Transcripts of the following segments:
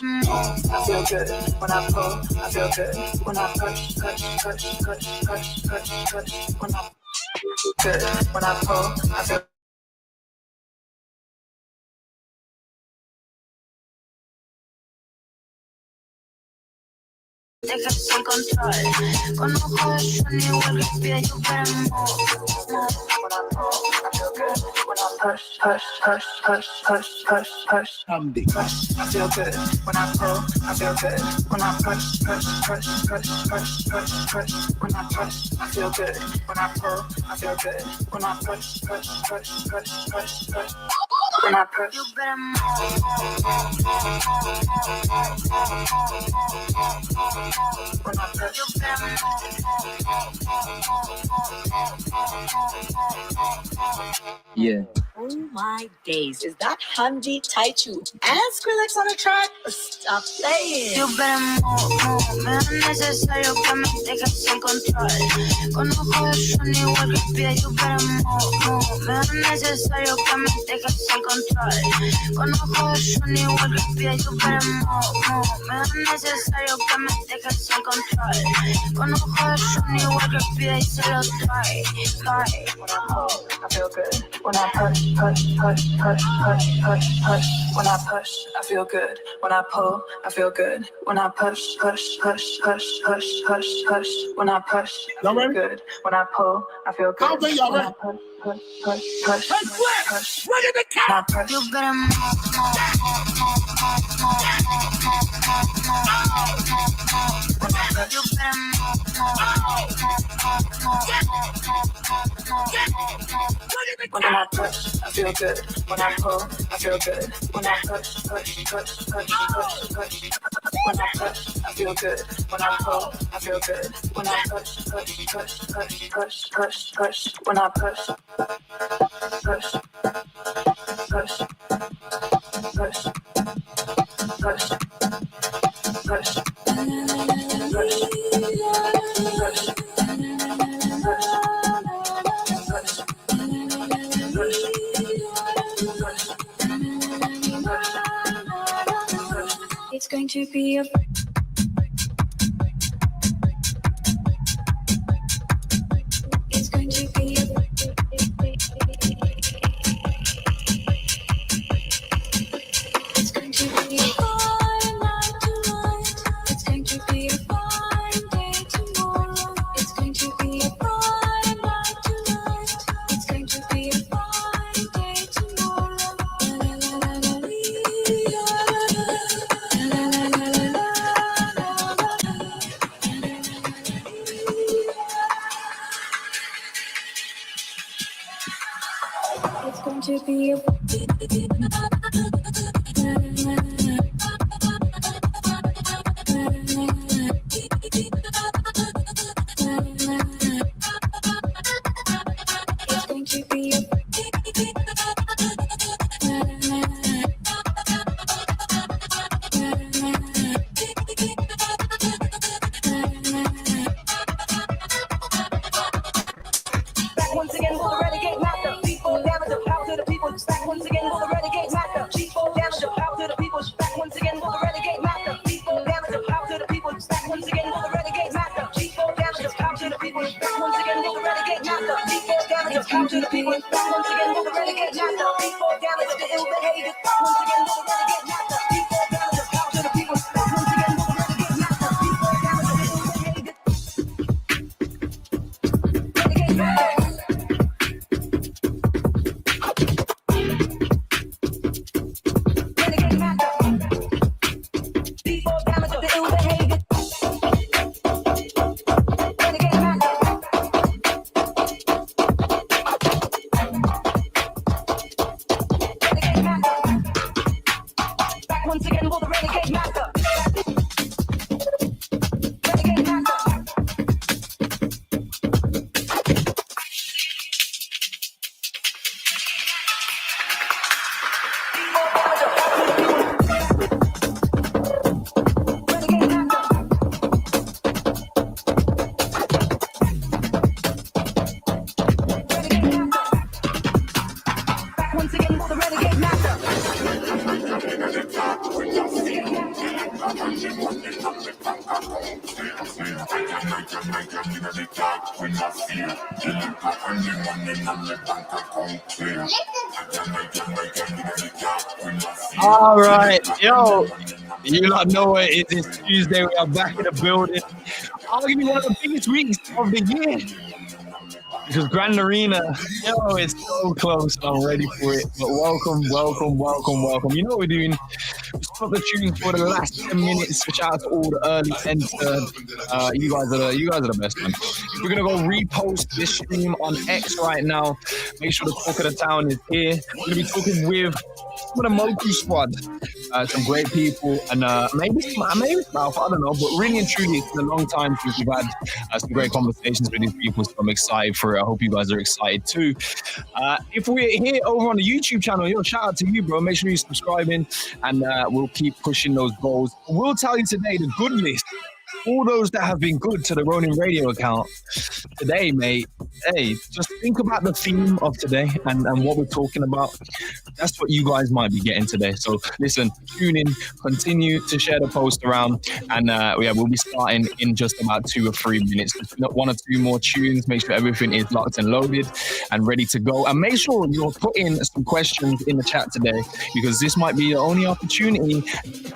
I feel good when I pull. I feel good when I push, push, push, push, push, push, push. When I good when I pull, I feel. Dejas el control, con ojos son igual que pie, yo queremos. When I pull, I feel good. When I push, push, push, push, push, push, push. Push, I feel good. When I pull, I feel good. When I push, push, push, push, push, push, push. When I push, I feel good. When I pull, I feel good. When I push, push, push, push, push, push. When I push, you better move. When I push, you better move. Yeah. Oh my days, is that Hamdi Taichu and Skrillex on the track? Stop playing. You better move, me es necesario que me dejes en control. Con ojos son igual que pie, you better move, me es necesario que me dejes en control. Con ojos son igual que pie, you better move, me es necesario que me dejes en control. Con ojos son igual que pie y se los trae. When I pull, I feel good. When I push, push, push, push, push, push, push. When I push, I feel good. When I pull, I feel good. When I push, push, push, push, push, push, push. When I push, I feel good. When I pull, I feel good. I'll be y'all ready. Push, push, push, push, push. Look at the count. You better move. You better When I push, I feel good. When I pull, I feel good. When I push, push, push, push, push, push. When I push, I feel good. When I pull, I feel good. When I push, push, push, push, push, push, push. When I push, push, push, push, push, push, It's going to be a It's going to be a It's going to be a fine night tonight. It's going to be a fine day tomorrow. It's going to be a fine night tonight. It's going to be a fine day tomorrow. It's going to be a It's going to be a Back once again for the renegade master. People damage the power to the people. Back once again for the renegade master. People damage the power to the people. Back once again for the renegade master. People damage the power to the people. Back once again for the renegade master. People damage the power to the people. Back once again for the renegade master. People damage the power to the people. Back once again for the renegade master. People damage the ill behavior. Back once again for the renegade master. People damage the power to the people. Back once again for the renegade master. People damage the ill behavior. Renegade master. Renegade master. People damage the ill behavior. Renegade master. Renegade master. Back once again for the renegade master. Renegade master. Renegade master. Renegade master. Back once again for the renegade master. All right, yo, you lot know it is. It's Tuesday. We are back in the building. Arguably one of the biggest weeks of the year because Grand Arena, yo, it's so close. I'm ready for it. But welcome, welcome, welcome, welcome. You know what we're doing? We stop the tunes for the last 10 minutes. Shout out to all the early entered. You guys are the best, man. We're gonna go repost this stream on X right now. Make sure the talk of the town is here. We're gonna be talking with some of the Moku squad, some great people, and maybe Mouth, I don't know, but really and truly, it's been a long time since we've had some great conversations with these people, so I'm excited for it. I hope you guys are excited too. If we're here over on the YouTube channel, yo, shout out to you, bro. Make sure you're subscribing, and we'll keep pushing those goals. We'll tell you today the good list. All those that have been good to the Ronin Radio account today, mate. Hey, just think about the theme of today and what we're talking about. That's what you guys might be getting today. So listen, tune in, continue to share the post around, and we'll be starting in just about 2 or 3 minutes. Just 1 or 2 more tunes. Make sure everything is locked and loaded and ready to go. And make sure you're putting some questions in the chat today, because this might be the only opportunity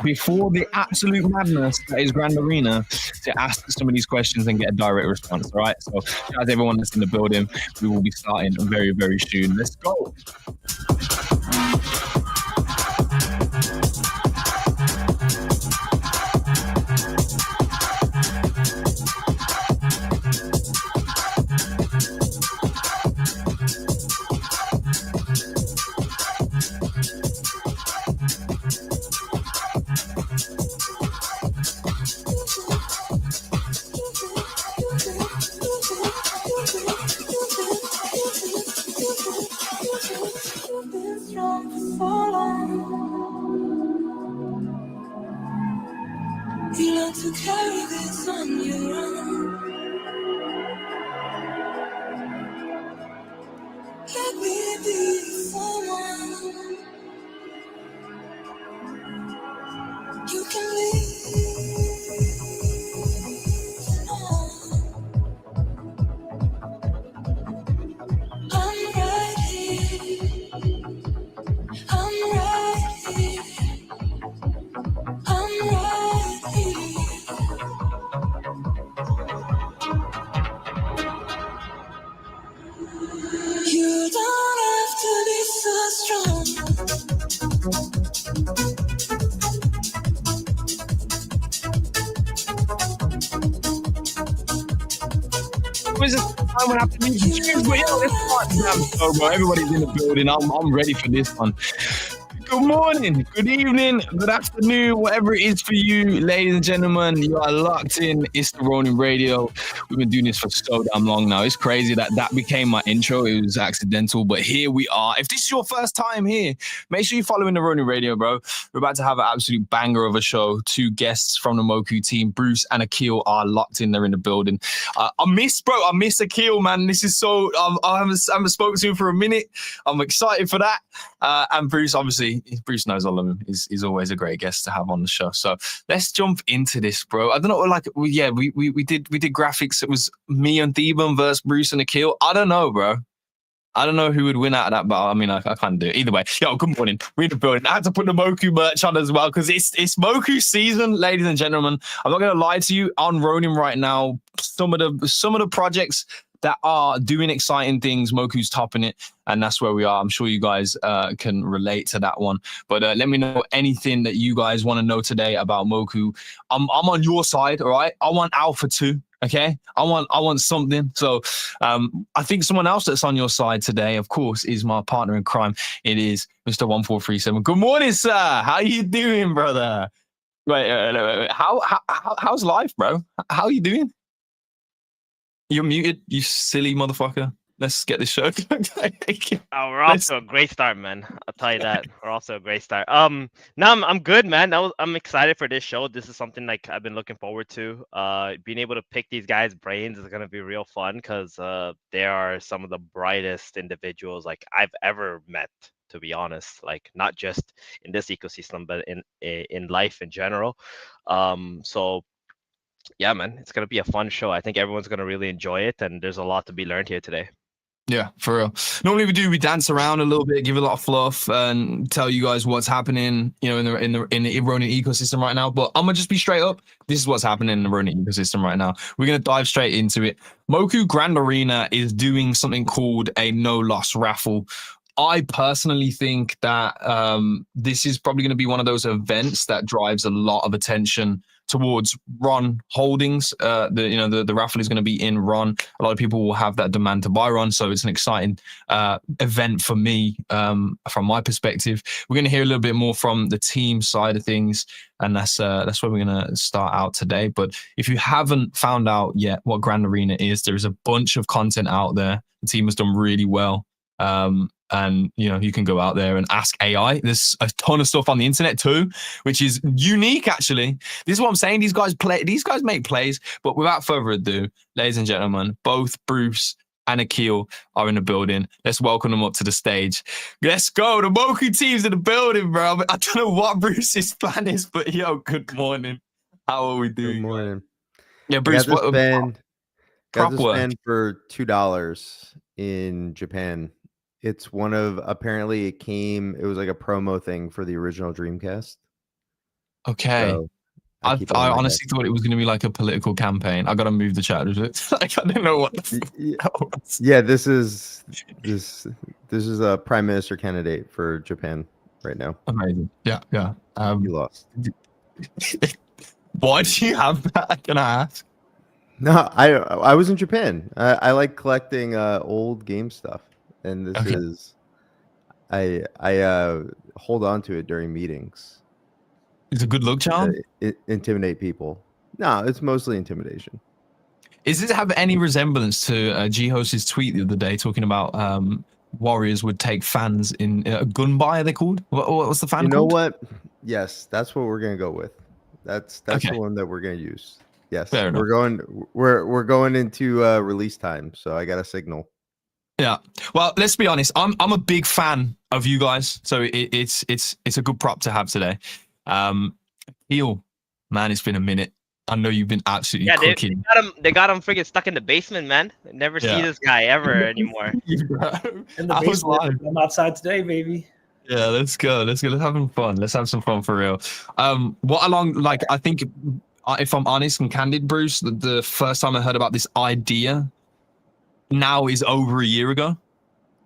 before the absolute madness that is Grand Arena to ask some of these questions and get a direct response. All right. So, as everyone that's in the building, we will be starting very, very soon. Let's go. You learn to carry this on your own. Let me be someone you can lean on. I'm right here. I'm right here. I'm right here. You don't have to be so strong. This is the time when I have to meet you. But yo, let's start the damn show, bro. Everybody's in the building. I'm ready for this one. Good morning, good evening, good afternoon, whatever it is for you, ladies and gentlemen. You are locked in. It's the Ronin Radio. We've been doing this for so damn long now. It's crazy that became my intro. It was accidental, but here we are. If this is your first time here, make sure you're following the Ronin Radio, bro. We're about to have an absolute banger of a show. 2 guests from the Moku team, Bruce and Akil, are locked in. They're in the building. I miss Akil, man. This is so. I haven't spoken to him for a minute. I'm excited for that. And Bruce, obviously. Bruce knows all of him. He's always a great guest to have on the show. So let's jump into this, bro. I don't know, we did graphics. It was me and Theben versus Bruce and Akil. I don't know, bro. I don't know who would win out of that, but I mean, I can't do it. Either way, yo, good morning. We're in the building. I had to put the Moku merch on as well because it's Moku season, ladies and gentlemen. I'm not going to lie to you. On Ronin right now, some of the projects that are doing exciting things, Moku's topping it, and that's where we are. I'm sure you guys can relate to that one. But let me know anything that you guys want to know today about Moku. I'm on your side, all right? I want Alpha 2, okay? I want something. So I think someone else that's on your side today, of course, is my partner in crime. It is Mr. 1437. Good morning, sir. How you doing, brother? Wait. How's life, bro? How are you doing? You're muted, you silly motherfucker. Let's get this show going. We're off to a great start, man. I'll tell you that. We're off to a great start. No, I'm good, man. I'm excited for this show. This is something like I've been looking forward to. Being able to pick these guys' brains is gonna be real fun because they are some of the brightest individuals like I've ever met, to be honest. Like not just in this ecosystem, but in life in general. So Yeah, man, it's gonna be a fun show. I think everyone's gonna really enjoy it, and there's a lot to be learned here today. Yeah, for real. Normally we dance around a little bit, give a lot of fluff, and tell you guys what's happening, in the Ronin ecosystem right now. But I'm gonna just be straight up. This is what's happening in the Ronin ecosystem right now. We're gonna dive straight into it. Moku Grand Arena is doing something called a no loss raffle. I personally think that this is probably going to be one of those events that drives a lot of attention towards Ron Holdings. The raffle is going to be in Ron. A lot of people will have that demand to buy Ron, so it's an exciting event for me from my perspective. We're going to hear a little bit more from the team side of things, and that's where we're going to start out today. But if you haven't found out yet what Grand Arena is, there is a bunch of content out there. The team has done really well. And you can go out there and ask AI. There's a ton of stuff on the internet too, which is unique actually. This is what I'm saying. These guys make plays. But without further ado, ladies and gentlemen, both Bruce and Akil are in the building. Let's welcome them up to the stage. Let's go. The Moku team's in the building, bro. I don't know what Bruce's plan is, but good morning. How are we doing? Good morning. Yeah, Bruce. Got to work. spend for $2 in Japan. It's one of, apparently it was like a promo thing for the original Dreamcast. Okay. So I honestly thought it was going to be like a political campaign. I got to move the chat. Like, I didn't know what Yeah, this is a prime minister candidate for Japan right now. Amazing. Yeah. You lost. Why do you have that? Can I ask? No, I was in Japan. I like collecting old game stuff. And this is, I hold on to it during meetings. It's a good look charm. Intimidate people. No, it's mostly intimidation. Does it have any resemblance to G-Host's tweet the other day talking about Warriors would take fans in a gun buy? Are they called? What was the fan? You know called? what? Yes, that's what we're gonna go with. That's the one that we're gonna use. Yes, Fair enough. we're going into release time, so I got a signal. Yeah. Well, let's be honest. I'm a big fan of you guys, so it's a good prop to have today. Heel, man, it's been a minute. I know you've been absolutely cooking. They got him freaking stuck in the basement, man. Never see this guy ever anymore. In the basement. I'm outside today, baby. Yeah, let's go. Let's have some fun. Let's have some fun for real. I think, if I'm honest and candid, Bruce, the first time I heard about this idea now is over a year ago.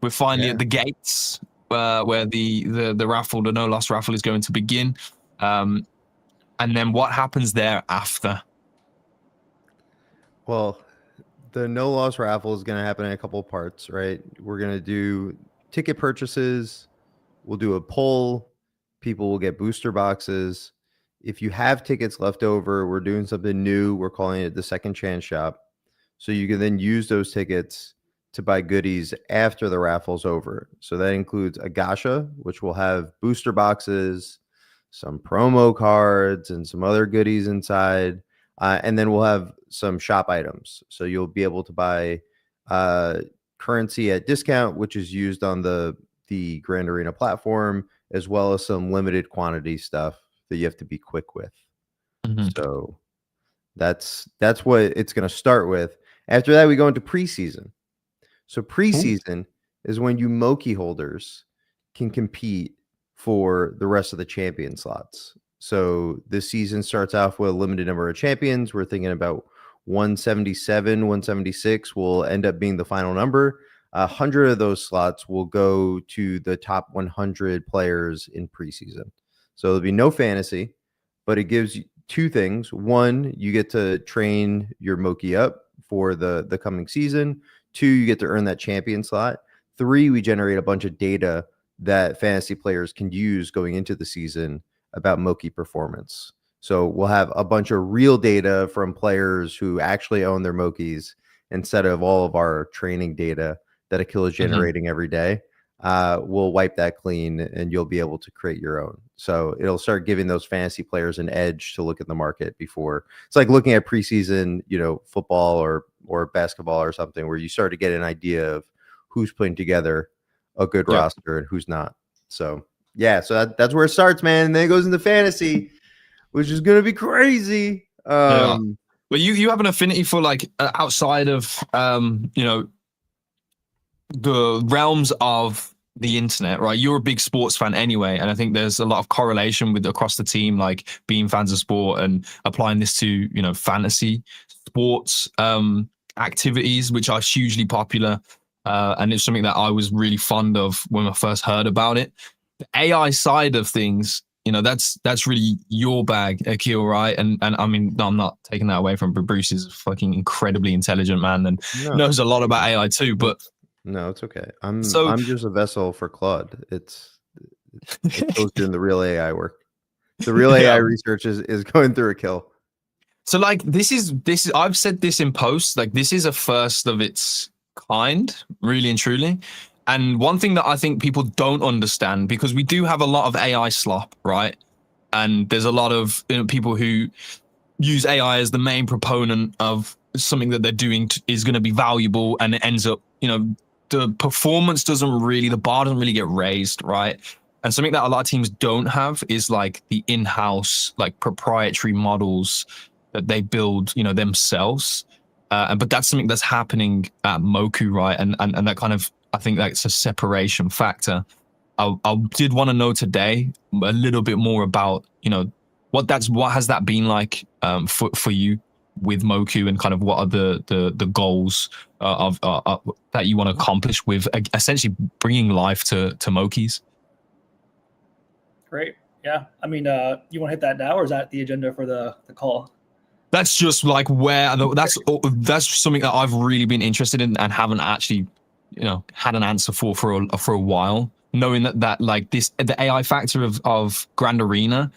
We're finally at the gates where the raffle, the no loss raffle, is going to begin. And then what happens thereafter? Well, the no loss raffle is going to happen in a couple of parts, right? We're going to do ticket purchases. We'll do a poll. People will get booster boxes. If you have tickets left over, we're doing something new. We're calling it the Second Chance Shop. So you can then use those tickets to buy goodies after the raffle's over. So that includes a gacha, which will have booster boxes, some promo cards, and some other goodies inside. And then we'll have some shop items. So you'll be able to buy currency at discount, which is used on the Grand Arena platform, as well as some limited quantity stuff that you have to be quick with. Mm-hmm. So that's what it's going to start with. After that, we go into preseason. So preseason is when you Moki holders can compete for the rest of the champion slots. So this season starts off with a limited number of champions. We're thinking about 177, 176 will end up being the final number. 100 of those slots will go to the top 100 players in preseason. So there'll be no fantasy, but it gives you two things. One, you get to train your Moki up for the coming season. Two, you get to earn that champion slot. Three, we generate a bunch of data that fantasy players can use going into the season about Moki performance. So we'll have a bunch of real data from players who actually own their Mokis instead of all of our training data that Akil is generating every day. We'll wipe that clean and you'll be able to create your own. So it'll start giving those fantasy players an edge to look at the market before. It's like looking at preseason, football or basketball or something, where you start to get an idea of who's putting together a good roster and who's not. So so that's where it starts, man. And then it goes into fantasy, which is going to be crazy. Well, you have an affinity for like outside of the realms of the internet, right? You're a big sports fan anyway, and I think there's a lot of correlation with across the team, like being fans of sport and applying this to fantasy sports activities, which are hugely popular, and it's something that I was really fond of when I first heard about it. The AI side of things, that's really your bag, Akil, right? And I mean, no, I'm not taking that away from Bruce. Is a fucking incredibly intelligent man and knows a lot about AI too, but. No, it's okay. I'm just a vessel for Claude. It goes doing the real AI work. The real AI research is going through Akil. So like this is I've said this in posts, like this is a first of its kind, really and truly. And one thing that I think people don't understand, because we do have a lot of AI slop, right? And there's a lot of people who use AI as the main proponent of something that they're doing is going to be valuable, and it ends up, the performance the bar doesn't really get raised, right? And something that a lot of teams don't have is like the in-house, like proprietary models that they build, themselves. But that's something that's happening at Moku, right? And that kind of, I think that's a separation factor. I did want to know today a little bit more about, what has that been like for you with Moku, and kind of what are the goals of that you want to accomplish with essentially bringing life to Mokis? Great. Yeah. I mean, you want to hit that now, or is that the agenda for the call? That's just like that's something that I've really been interested in and haven't actually, had an answer for a while. Knowing that like the AI factor of Grand Arena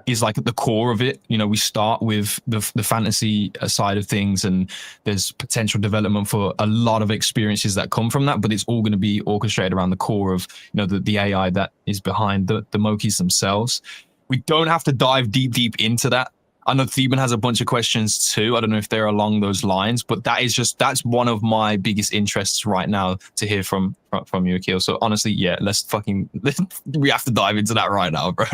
is like at the core of it. We start with the fantasy side of things, and there's potential development for a lot of experiences that come from that, but it's all going to be orchestrated around the core of the AI that is behind the Mokis themselves. We don't have to dive deep into that. I know Theben has a bunch of questions too. I don't know if they're along those lines, but that's one of my biggest interests right now to hear from you, Akil. So honestly, yeah, we have to dive into that right now, bro.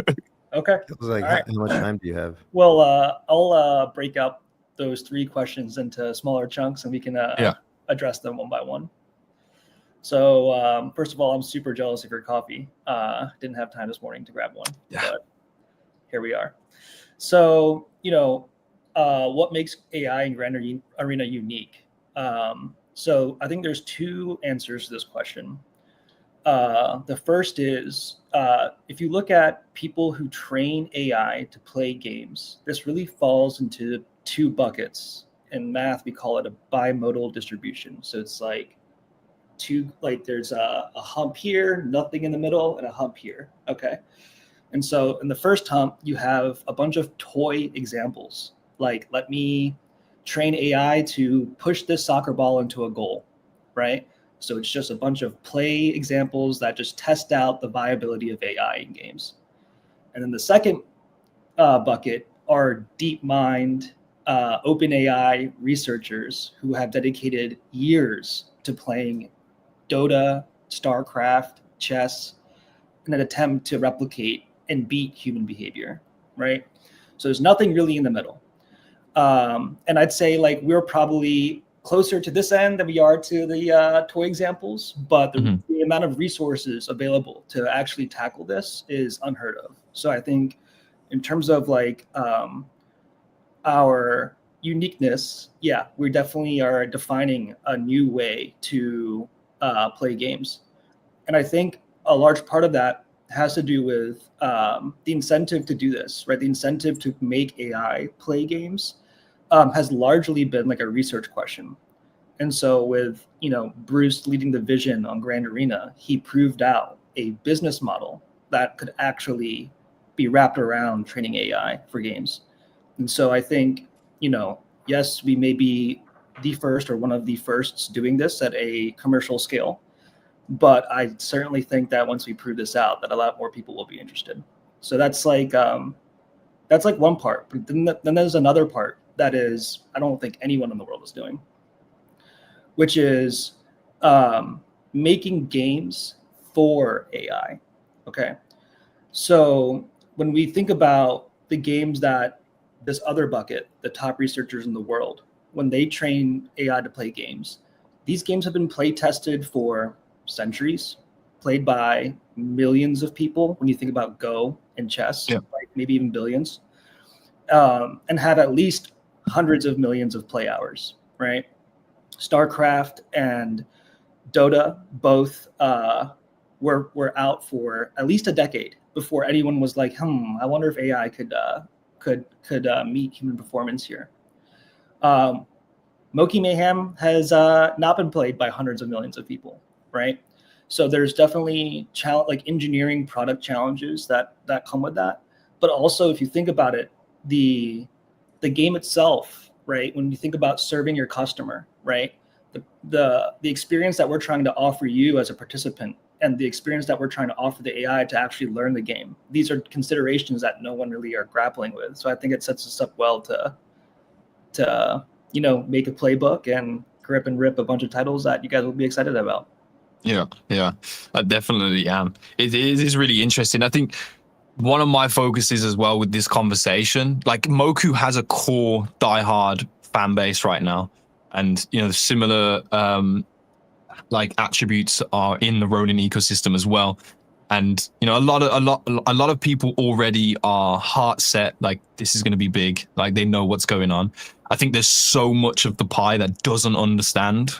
Okay. Like, how much time do you have? Well, I'll break up those 3 questions into smaller chunks, and we can address them one by one. So first of all, I'm super jealous of your coffee. Didn't have time this morning to grab one, but here we are. So, what makes AI and Grand Arena unique? So I think there's 2 answers to this question. The first is, if you look at people who train AI to play games, this really falls into 2 buckets. In math, we call it a bimodal distribution. So it's like there's a hump here, nothing in the middle, and a hump here. Okay. And so in the first hump, you have a bunch of toy examples. Like, let me train AI to push this soccer ball into a goal, right? So it's just a bunch of play examples that just test out the viability of AI in games. And then the second bucket are DeepMind, OpenAI researchers who have dedicated years to playing Dota, StarCraft, chess, in an attempt to replicate and beat human behavior, right? So there's nothing really in the middle. And I'd say like we're probably closer to this end than we are to the toy examples, but the amount of resources available to actually tackle this is unheard of. So I think in terms of like our uniqueness, we definitely are defining a new way to play games. And I think a large part of that has to do with the incentive to do this, right? The incentive to make AI play games has largely been like a research question. And so with, Bruce leading the vision on Grand Arena, he proved out a business model that could actually be wrapped around training AI for games. And so I think, yes, we may be the first or one of the firsts doing this at a commercial scale. But I certainly think that once we prove this out, that a lot more people will be interested. So that's like one part. But then there's another part that is I don't think anyone in the world is doing, which is making games for AI. Okay, so when we think about the games that this other bucket, the top researchers in the world, when they train AI to play games, these games have been play tested for centuries, played by millions of people. When you think about Go and chess, Yeah. like maybe even billions, and have at least hundreds of millions of play hours, right? StarCraft and Dota both were out for at least a decade before anyone was like, I wonder if AI could meet human performance here. Moki Mayhem has not been played by hundreds of millions of people, right? So there's definitely like engineering product challenges that come with that. But also, if you think about it, the game itself, right? When you think about serving your customer, right? The experience that we're trying to offer you as a participant and the experience that we're trying to offer the AI to actually learn the game, these are considerations that no one really are grappling with. So I think it sets us up well to make a playbook and grip and rip a bunch of titles that you guys will be excited about. Yeah, I definitely am. It is really interesting. I think one of my focuses as well with this conversation, like Moku has a core diehard fan base right now, and similar like attributes are in the Ronin ecosystem as well. And a lot of people already are heart set, like this is going to be big, like they know what's going on. I think there's so much of the pie that doesn't understand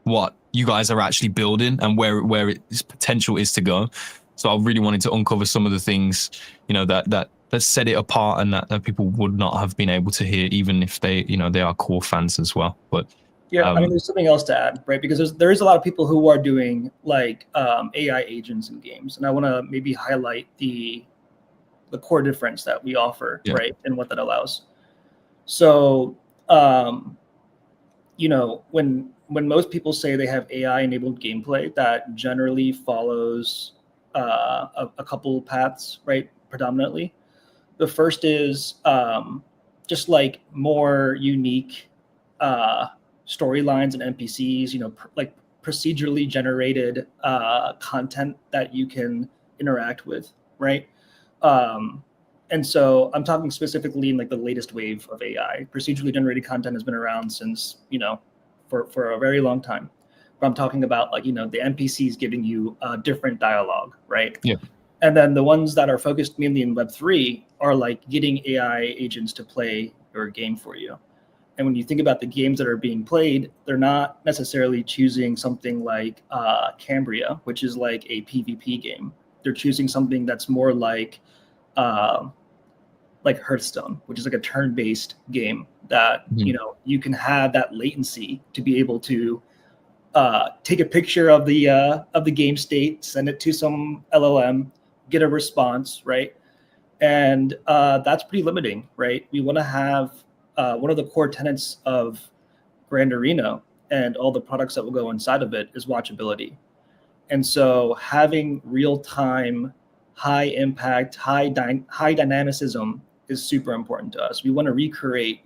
what you guys are actually building and where its potential is to go. So I really wanted to uncover some of the things that set it apart and that people would not have been able to hear, even if they they are core fans as well. But yeah, I mean, there's something else to add, right? Because there is a lot of people who are doing like AI agents in games, and I want to maybe highlight the core difference that we offer, right, and what that allows. So, when most people say they have AI-enabled gameplay, that generally follows a couple paths, right? Predominantly, the first is just like more unique storylines and NPCs, like procedurally generated content that you can interact with, right? And so I'm talking specifically in like the latest wave of AI. Procedurally generated content has been around since, for a very long time. But I'm talking about like, the NPCs giving you different dialogue, right? Yeah. And then the ones that are focused mainly in Web3 are like getting AI agents to play your game for you. And when you think about the games that are being played, they're not necessarily choosing something like Cambria, which is like a PvP game. They're choosing something that's more like Hearthstone, which is like a turn-based game that you can have that latency to be able to take a picture of the game state, send it to some LLM, get a response, right? And that's pretty limiting, right? We want to have one of the core tenets of Grand Arena and all the products that will go inside of it is watchability. And so having real-time, high impact, high dynamicism is super important to us. We want to recreate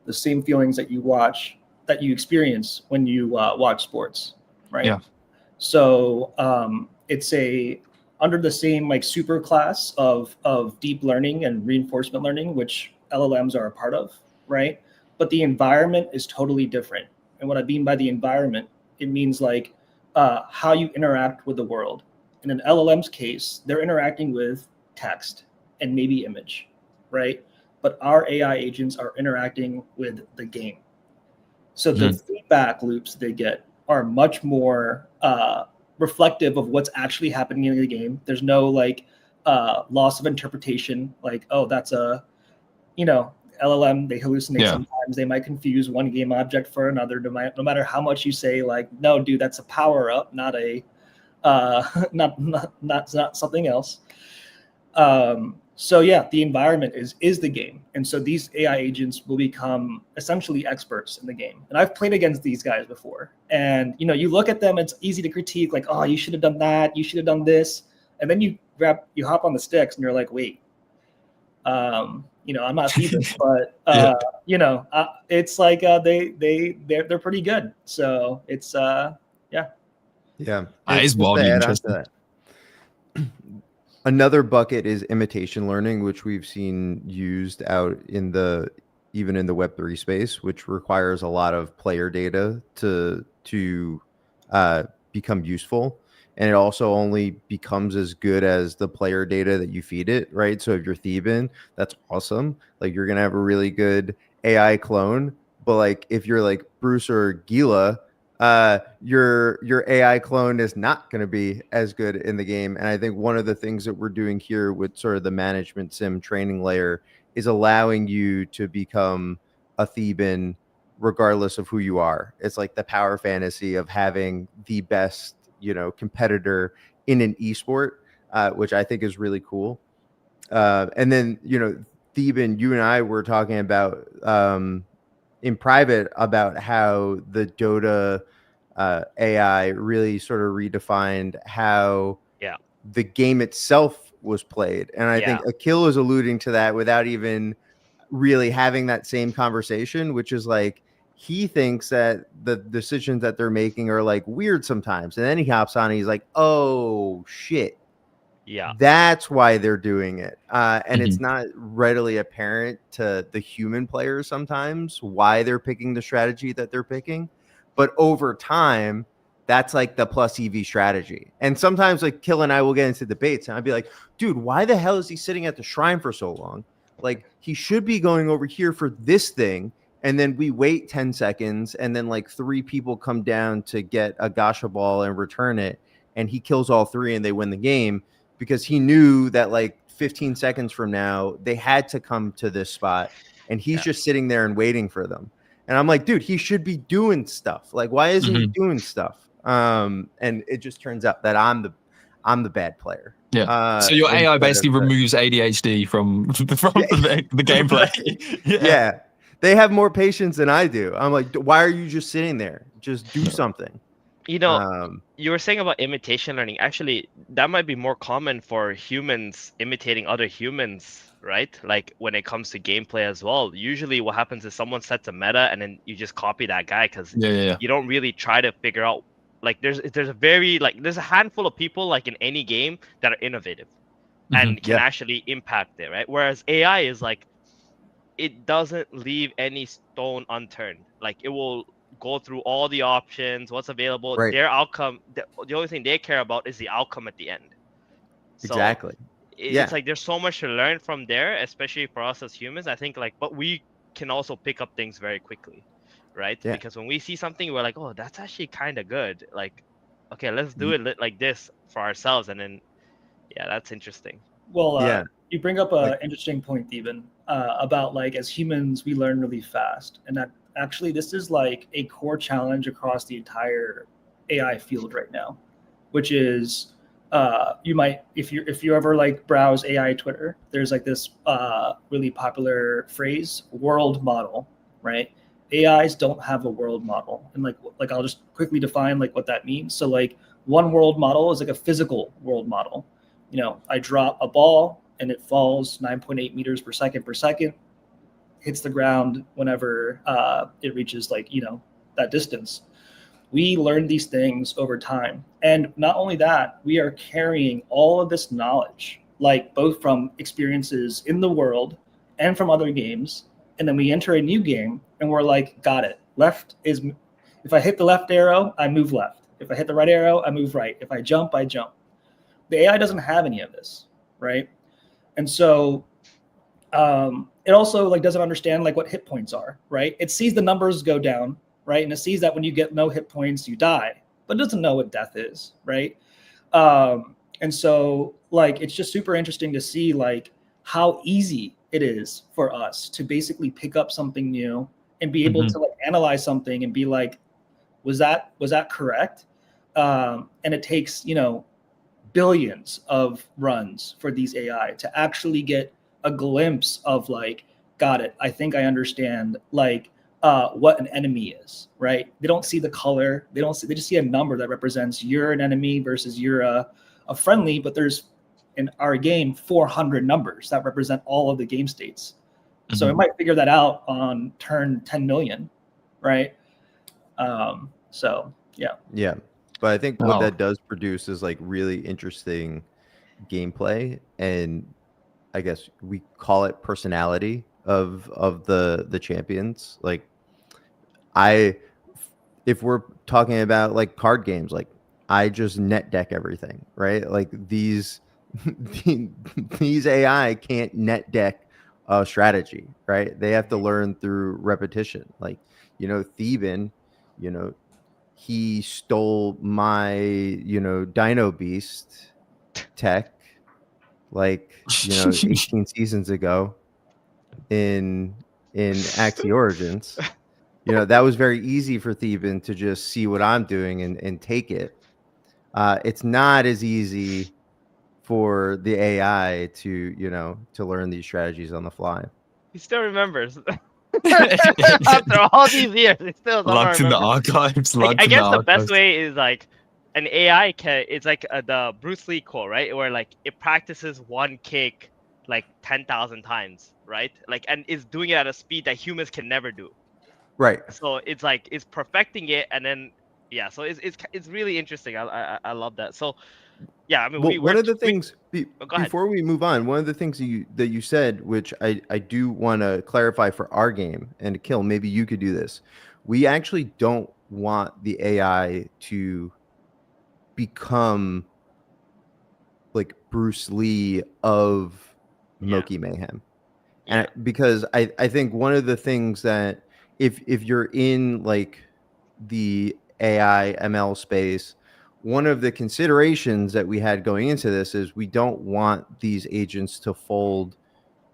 the same feelings that you experience when you watch sports, right? Yeah. So it's under the same like super class of deep learning and reinforcement learning, which LLMs are a part of, right? But the environment is totally different. And what I mean by the environment, it means like how you interact with the world. In an LLM's case, they're interacting with text and maybe image, right? But our AI agents are interacting with the game. So the feedback loops they get are much more reflective of what's actually happening in the game. There's no like loss of interpretation, like, oh, that's a, LLM, they hallucinate sometimes. They might confuse one game object for another, no matter how much you say, like, no, dude, that's a power up, not a not something else. So yeah, the environment is the game, and so these AI agents will become essentially experts in the game. And I've played against these guys before, and you look at them, it's easy to critique, like, oh, you should have done that, you should have done this, and then you hop on the sticks, and you're like, wait, I'm not Phoebus, but it's like they're pretty good. So it's Yeah. That is wildly interesting. Another bucket is imitation learning, which we've seen used out even in the Web3 space, which requires a lot of player data to become useful. And it also only becomes as good as the player data that you feed it, right? So if you're Theban, that's awesome. Like you're gonna have a really good AI clone. But like if you're like Bruce or Gila, your AI clone is not going to be as good in the game. And I think one of the things that we're doing here with sort of the management sim training layer is allowing you to become a Theban regardless of who you are. It's like the power fantasy of having the best, competitor in an esport, which I think is really cool. And then, Theban, you and I were talking about in private about how the Dota AI really sort of redefined how Yeah. the game itself was played. And I Yeah. think Akil is alluding to that without even really having that same conversation, which is like he thinks that the decisions that they're making are like weird sometimes. And then he hops on and he's like, oh shit. Yeah. That's why they're doing it. And it's not readily apparent to the human players sometimes why they're picking the strategy that they're picking. But over time, that's like the plus EV strategy. And sometimes like Kill and I will get into debates and I'd be like, dude, why the hell is he sitting at the shrine for so long? Like he should be going over here for this thing. And then we wait 10 seconds and then like 3 people come down to get a Gasha ball and return it. And he kills all 3 and they win the game because he knew that like 15 seconds from now, they had to come to this spot. And he's just sitting there and waiting for them. And I'm like, dude, he should be doing stuff. Like, why isn't he doing stuff? And it just turns out that I'm the bad player. Yeah. So your AI basically removes ADHD from the gameplay. Yeah. They have more patience than I do. I'm like, why are you just sitting there? Just do something. You were saying about imitation learning. Actually, that might be more common for humans imitating other humans, right? Like when it comes to gameplay as well. Usually what happens is someone sets a meta and then you just copy that guy because you don't really try to figure out. Like there's a handful of people like in any game that are innovative and can actually impact it, right? Whereas AI is like, it doesn't leave any stone unturned. Like it will go through all the options, what's available, their outcome. The only thing they care about is the outcome at the end. So exactly. It's like there's so much to learn from there, especially for us as humans. I think but we can also pick up things very quickly, right? Yeah. Because when we see something, we're like, oh, that's actually kind of good. Like, okay, let's do it like this for ourselves, and then that's interesting. Well, you bring up an interesting point, Theban, about like as humans we learn really fast, and that actually this is like a core challenge across the entire AI field right now, which is you might if you ever like browse AI Twitter, there's like this really popular phrase, world model, right? AIs don't have a world model, and like I'll just quickly define like what that means. So like one world model is like a physical world model. I drop a ball and it falls 9.8 meters per second, hits the ground whenever it reaches that distance. We learn these things over time. And not only that, we are carrying all of this knowledge, like both from experiences in the world and from other games. And then we enter a new game and we're like, got it. If I hit the left arrow, I move left. If I hit the right arrow, I move right. If I jump, I jump. The AI doesn't have any of this, right? And so it also doesn't understand what hit points are, right? It sees the numbers go down, right? And it sees that when you get no hit points, you die, but it doesn't know what death is, right? And so it's just super interesting to see how easy it is for us to basically pick up something new and be able to analyze something and be like, was that correct? And it takes, billions of runs for these AI to actually get a glimpse of got it. I think I understand what an enemy is, right? They don't see the color. They just see a number that represents you're an enemy versus you're a friendly, but there's in our game 400 numbers that represent all of the game states. So it might figure that out on turn 10 million, right? So yeah. Yeah. But I think what that does produce is really interesting gameplay, and I guess we call it personality of the champions. Like if we're talking about like card games, like I just net deck everything, right? Like these these AI can't net deck a strategy, right? They have to learn through repetition. Like, Theban, you know, he stole my, Dino Beast tech like, 18 seasons ago in Axie Origins. That was very easy for Theban to just see what I'm doing and take it. It's not as easy for the AI to learn these strategies on the fly. He still remembers. After all these years, he still somehow Locked in the remembers. archives. I Locked in the guess the best archives. way is like an AI can. It's like the Bruce Lee quote, right? Where like it practices one kick like 10,000 times, right? Like, and is doing it at a speed that humans can never do. Right. So it's like it's perfecting it, and then yeah. So it's really interesting. I love that. So yeah, I mean, Well, one of the things oh, go ahead. before we move on, one of the things that you said, which I do want to clarify for our game, and Kill, maybe you could do this. We actually don't want the AI to become like Bruce Lee of Moki Mayhem. And because I think one of the things that if you're in like the AI ML space, one of the considerations that we had going into this is we don't want these agents to fold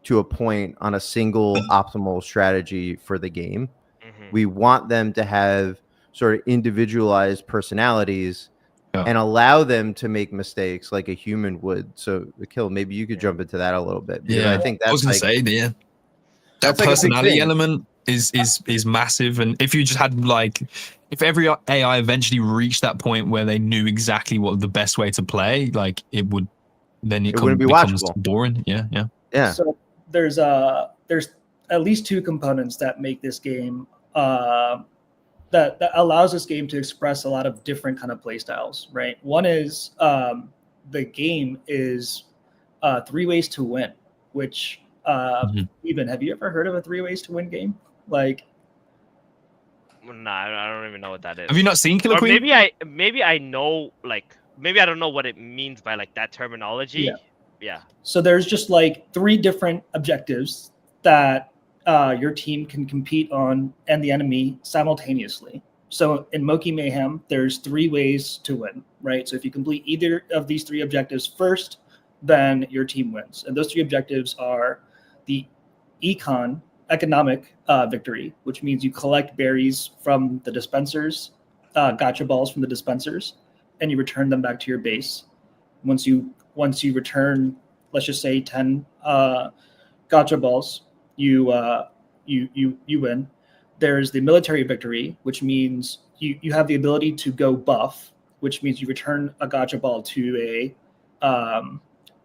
to a point on a single optimal strategy for the game. We want them to have sort of individualized personalities and allow them to make mistakes like a human would. So, Kill, maybe you could jump into that a little bit. Yeah, I think that's I was gonna say, yeah, that like personality element is massive. And if you just had like, if every AI eventually reached that point where they knew exactly what the best way to play, like it wouldn't be becomes watchable. boring. Yeah. So there's at least two components that make this game that allows this game to express a lot of different kind of play styles, right? One is the game is 3 ways to win, which even have you ever heard of a 3 ways to win game? Like, nah, I don't even know what that is. Have you not seen Killer Queen? Maybe I know, like, maybe I don't know what it means by like that terminology. Yeah. So there's just like 3 different objectives that your team can compete on and the enemy simultaneously. So in Moki Mayhem, there's 3 ways to win, right? So if you complete either of these 3 objectives first, then your team wins. And those 3 objectives are the economic victory, which means you collect berries from the dispensers, gotcha balls from the dispensers, and you return them back to your base. Once you return, let's just say 10 gotcha balls, you win. There's the military victory, which means you have the ability to go buff, which means you return a gotcha ball to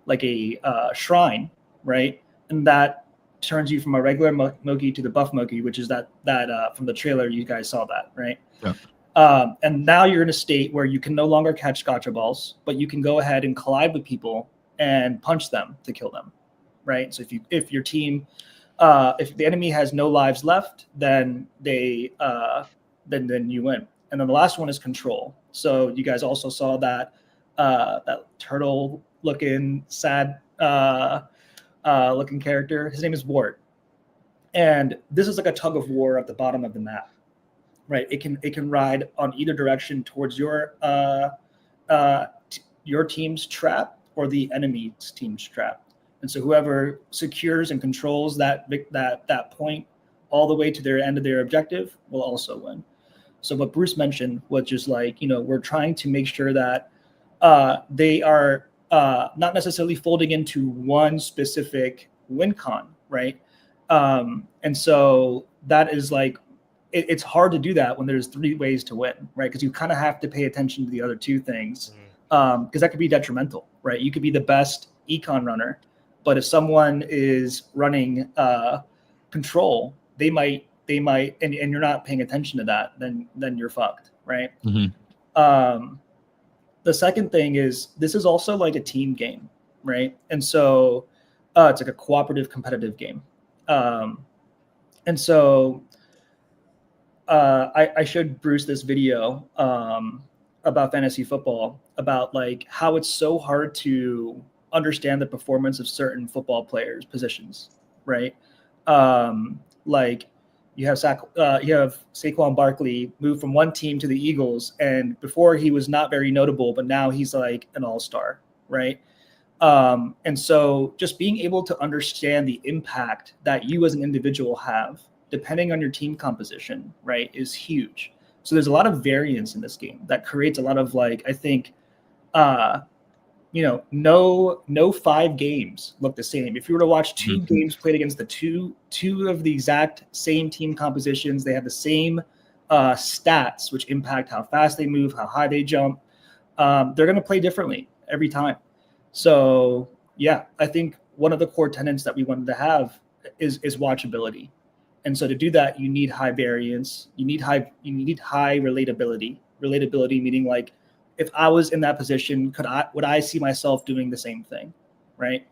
a shrine, right? And that turns you from a regular Moki to the buff Moki, which is that from the trailer you guys saw that, right? Yeah. And now you're in a state where you can no longer catch gotcha balls, but you can go ahead and collide with people and punch them to kill them, right? So if your team, if the enemy has no lives left, then then you win. And then the last one is control. So you guys also saw that turtle-looking, sad looking character. His name is Ward, and this is like a tug of war at the bottom of the map, right? It can ride on either direction towards your team's trap or the enemy's team's trap. And so whoever secures and controls that point all the way to their end of their objective will also win. So what Bruce mentioned was just like, we're trying to make sure that they are not necessarily folding into one specific win con, right? And so that is like, it's hard to do that when there's 3 ways to win, right? Because you kind of have to pay attention to the other 2 things, because that could be detrimental, right? You could be the best econ runner, but if someone is running control, they might, and you're not paying attention to that, then you're fucked, right? Mm-hmm. The second thing is this is also like a team game, right? And so it's like a cooperative competitive game. And so I showed Bruce this video about fantasy football, about like how it's so hard to understand the performance of certain football players' positions, right? Like you have Saquon Barkley move from one team to the Eagles, and before he was not very notable, but now he's like an all-star, right? And so just being able to understand the impact that you as an individual have, depending on your team composition, right, is huge. So there's a lot of variance in this game that creates a lot of, like, I think, no 5 games look the same. If you were to watch 2 games played against the two of the exact same team compositions, they have the same stats, which impact how fast they move, how high they jump. They're going to play differently every time. So yeah, I think one of the core tenets that we wanted to have is watchability. And so to do that, you need high variance. You need high relatability. Relatability meaning, like, if I was in that position, would I see myself doing the same thing, right?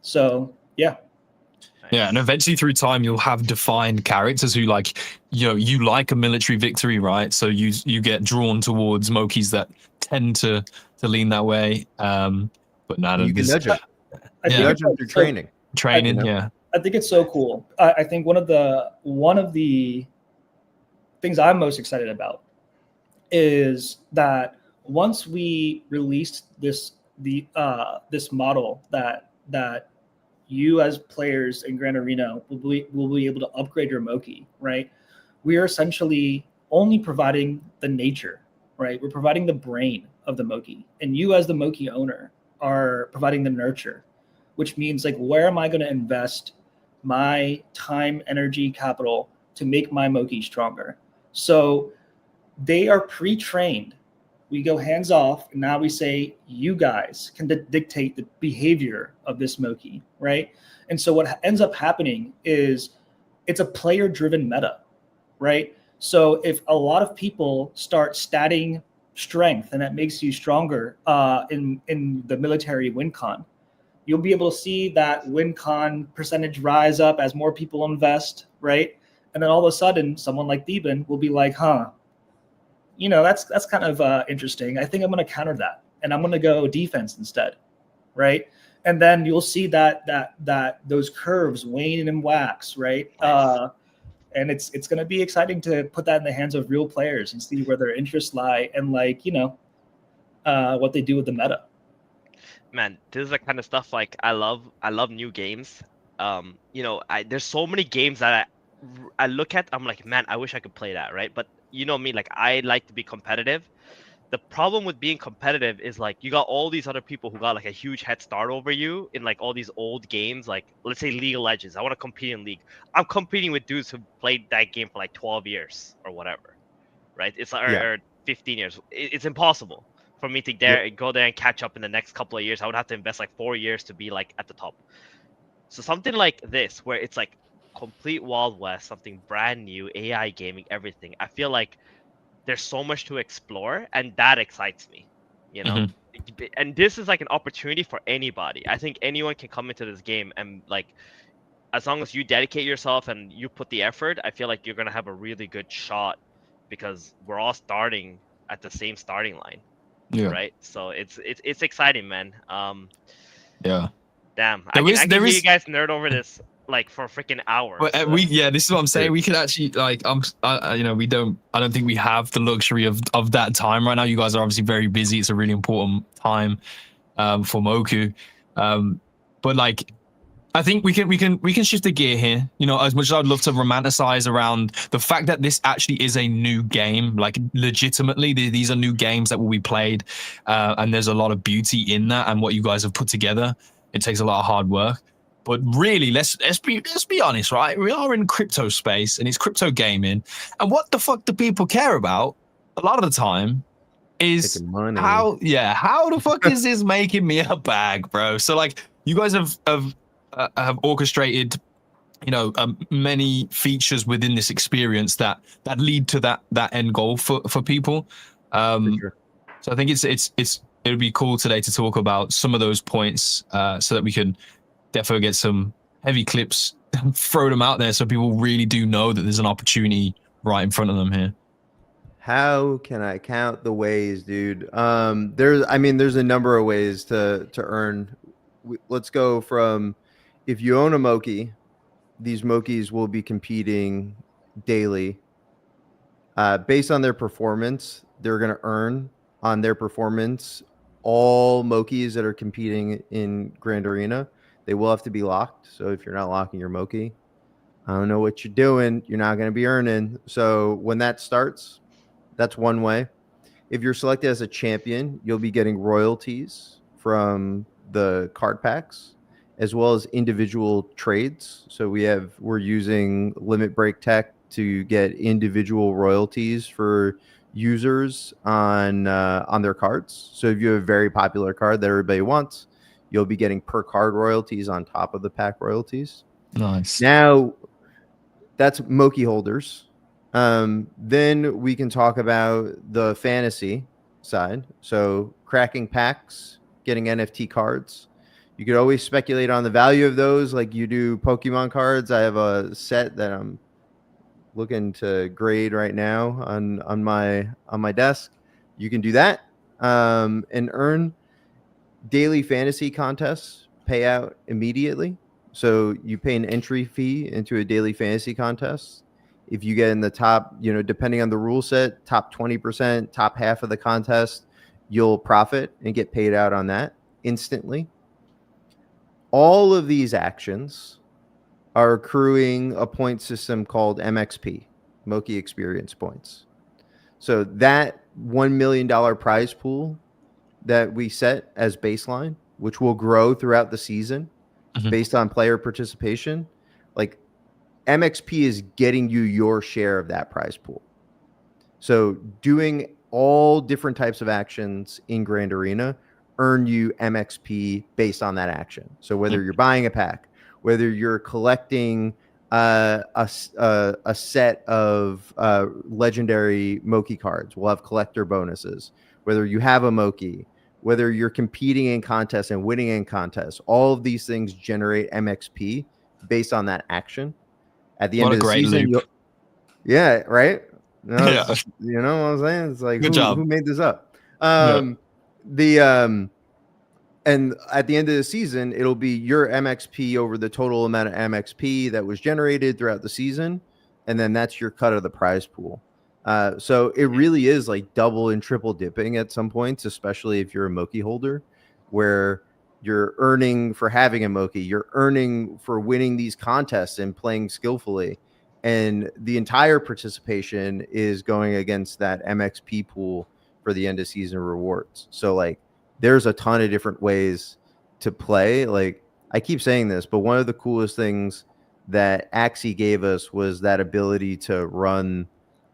So yeah. Yeah, and eventually through time you'll have defined characters who, like, you like a military victory, right? So you get drawn towards Mokis that tend to lean that way. But now you can nudge them. Nudge them through training. Yeah. I think it's so cool. I think one of the things I'm most excited about is that once we released this model that you as players in Grand Arena will be able to upgrade your Moki, right? We are essentially only providing the nature, right? We're providing the brain of the Moki, and you as the Moki owner are providing the nurture, which means, like, where am I going to invest my time, energy, capital to make my Moki stronger? So they are pre-trained. We go hands off, and now we say, you guys can dictate the behavior of this Moki, right? And so what ends up happening is it's a player-driven meta, right? So if a lot of people start statting strength, and that makes you stronger in the military win con, you'll be able to see that win con percentage rise up as more people invest, right? And then all of a sudden, someone like Theben will be like, that's kind of interesting. I think I'm going to counter that, and I'm going to go defense instead, right? And then you'll see that those curves wane and wax, right? And it's going to be exciting to put that in the hands of real players and see where their interests lie, and, like, what they do with the meta. Man, this is the kind of stuff, like, I love new games. There's so many games that I look at, I'm like, man, I wish I could play that, right? But you know me, like, I like to be competitive. The problem with being competitive is, like, you got all these other people who got, like, a huge head start over you in, like, all these old games, like, let's say League of Legends. I want to compete in League. I'm competing with dudes who played that game for like 12 years or whatever, right? It's like, or 15 years. It's impossible for me to go there and catch up in the next couple of years. I would have to invest like 4 years to be, like, at the top. So something like this, where it's like complete Wild West, something brand new, AI gaming, everything. I feel like there's so much to explore, and that excites me, And this is like an opportunity for anybody. I think anyone can come into this game, and, like, as long as you dedicate yourself and you put the effort, I feel like you're gonna have a really good shot, because we're all starting at the same starting line. Yeah. Right. So it's exciting, man. Yeah. Damn. I can hear you guys nerd over this, like, for freaking hours. Well, this is what I'm saying. We could actually, like, I don't think we have the luxury of that time right now. You guys are obviously very busy. It's a really important time for Moku. But, like, I think we can shift the gear here. As much as I'd love to romanticize around the fact that this actually is a new game, like, legitimately, these are new games that will be played, and there's a lot of beauty in that, and what you guys have put together. It takes a lot of hard work. But really, let's be honest, right? We are in crypto space, and it's crypto gaming. And what the fuck do people care about a lot of the time is how the fuck is this making me a bag, bro? So, like, you guys have orchestrated, many features within this experience that lead to that end goal for people. Sure. So I think it's it would be cool today to talk about some of those points so that we can definitely get some heavy clips, throw them out there so people really do know that there's an opportunity right in front of them here. How can I count the ways, dude? There's a number of ways to earn. Let's go from, if you own a Moki, these Mokis will be competing daily. Based on their performance, they're going to earn on their performance. All Mokis that are competing in Grand Arena, they will have to be locked. So if you're not locking your Moki, I don't know what you're doing. You're not going to be earning. So when that starts, that's one way. If you're selected as a champion, you'll be getting royalties from the card packs as well as individual trades. So we're using limit break tech to get individual royalties for users on their cards. So if you have a very popular card that everybody wants, you'll be getting per card royalties on top of the pack royalties. Nice. Now, that's Moki holders. Then we can talk about the fantasy side. So cracking packs, getting NFT cards. You could always speculate on the value of those like you do Pokemon cards. I have a set that I'm looking to grade right now on my desk. You can do that and earn daily fantasy contests, payout immediately. So you pay an entry fee into a daily fantasy contest. If you get in the top, depending on the rule set, top 20%, top half of the contest, you'll profit and get paid out on that instantly. All of these actions are accruing a point system called MXP, Moki Experience Points. So that $1 million prize pool that we set as baseline, which will grow throughout the season based on player participation, like MXP is getting you your share of that prize pool. So doing all different types of actions in Grand Arena earn you MXP based on that action. So whether you're buying a pack, whether you're collecting a set of legendary Moki cards, we'll have collector bonuses. Whether you have a Moki, whether you're competing in contests and winning in contests, all of these things generate MXP based on that action. At the end of the season, yeah, right. No, Yeah. You know what I'm saying? It's like, Good job. Who made this up? And at the end of the season, it'll be your MXP over the total amount of MXP that was generated throughout the season, and then that's your cut of the prize pool. So it really is like double and triple dipping at some points, especially if you're a Moki holder, where you're earning for having a Moki, you're earning for winning these contests and playing skillfully, and the entire participation is going against that MXP pool for the end of season rewards. So like, there's a ton of different ways to play. Like, I keep saying this, but one of the coolest things that Axie gave us was that ability to run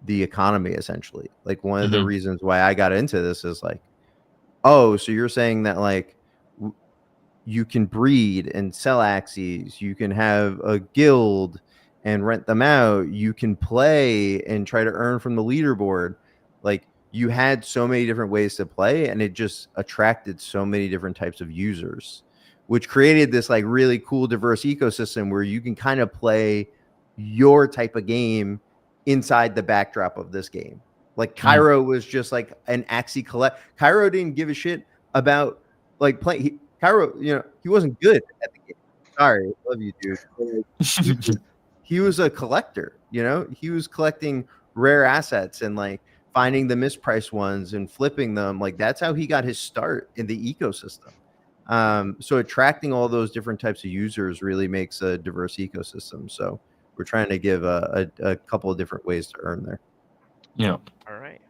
the economy, essentially. Like, one of the reasons why I got into this is like, oh, so you're saying that like you can breed and sell Axies, you can have a guild and rent them out, you can play and try to earn from the leaderboard. Like, you had so many different ways to play, and it just attracted so many different types of users, which created this like really cool, diverse ecosystem where you can kind of play your type of game inside the backdrop of this game. Like, Cairo was just like an Axie collect. Cairo didn't give a shit about like playing. Cairo, he wasn't good at the game. Sorry, I love you, dude. He was a collector. He was collecting rare assets and like finding the mispriced ones and flipping them. Like, that's how he got his start in the ecosystem. So attracting all those different types of users really makes a diverse ecosystem. So we're trying to give a couple of different ways to earn there. Yeah. All right.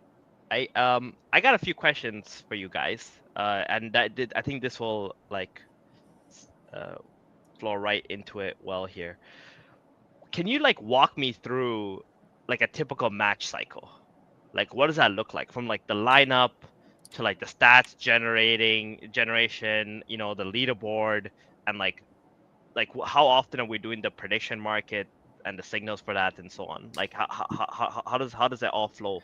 I got a few questions for you guys, and I think this will like flow right into it well here. Can you like walk me through like a typical match cycle? Like, what does that look like from like the lineup to like the stats generation, the leaderboard, and like how often are we doing the prediction market and the signals for that and so on? Like, how does that all flow?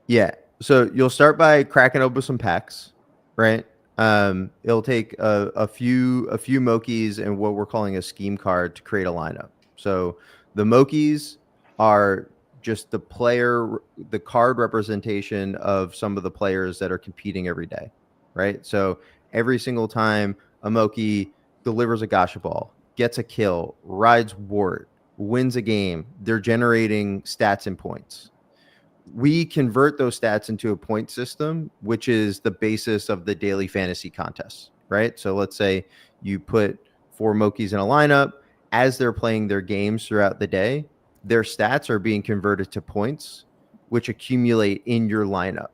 Yeah. So you'll start by cracking open some packs. right? It'll take a few Mokis and what we're calling a scheme card to create a lineup. So the Mokis are just the card representation of some of the players that are competing every day, right? So every single time a Moki delivers a Gasha ball, gets a kill, rides Wart, wins a game, they're generating stats and points. We convert those stats into a point system, which is the basis of the daily fantasy contests, right? So let's say you put 4 Mokis in a lineup. As they're playing their games throughout the day, their stats are being converted to points, which accumulate in your lineup.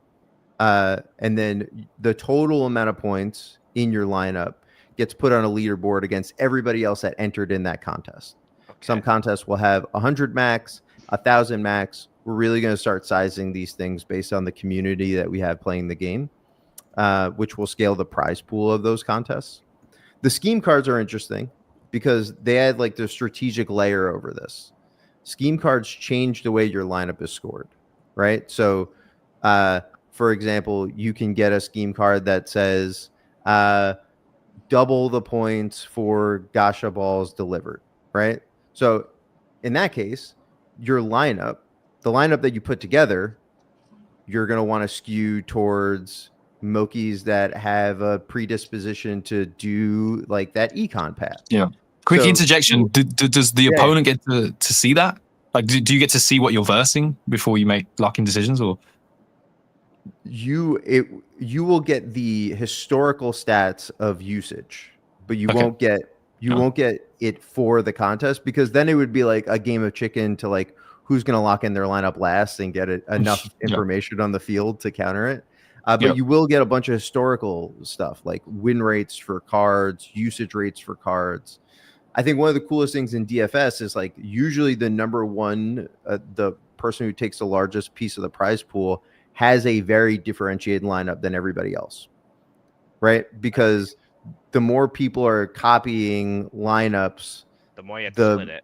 And then the total amount of points in your lineup gets put on a leaderboard against everybody else that entered in that contest. Okay. Some contests will have 100 max, 1,000 max. We're really going to start sizing these things based on the community that we have playing the game, which will scale the prize pool of those contests. The scheme cards are interesting because they add like the strategic layer over this. Scheme cards change the way your lineup is scored, right? So, for example, you can get a scheme card that says double the points for Gasha balls delivered, right? So in that case, your lineup, the lineup that you put together, you're going to want to skew towards Mokis that have a predisposition to do like that econ path. Yeah. Quick So- interjection. Does the Yeah. opponent get to see that? Like, do you get to see what you're versing before you make locking decisions, or? You will get the historical stats of usage, but you Okay. won't get it for the contest, because then it would be like a game of chicken to like who's going to lock in their lineup last and get enough Yeah. information on the field to counter it. But Yep. you will get a bunch of historical stuff like win rates for cards, usage rates for cards. I think one of the coolest things in DFS is like usually the number one, the person who takes the largest piece of the prize pool has a very differentiated lineup than everybody else, right? Because the more people are copying lineups, The more you have to split it.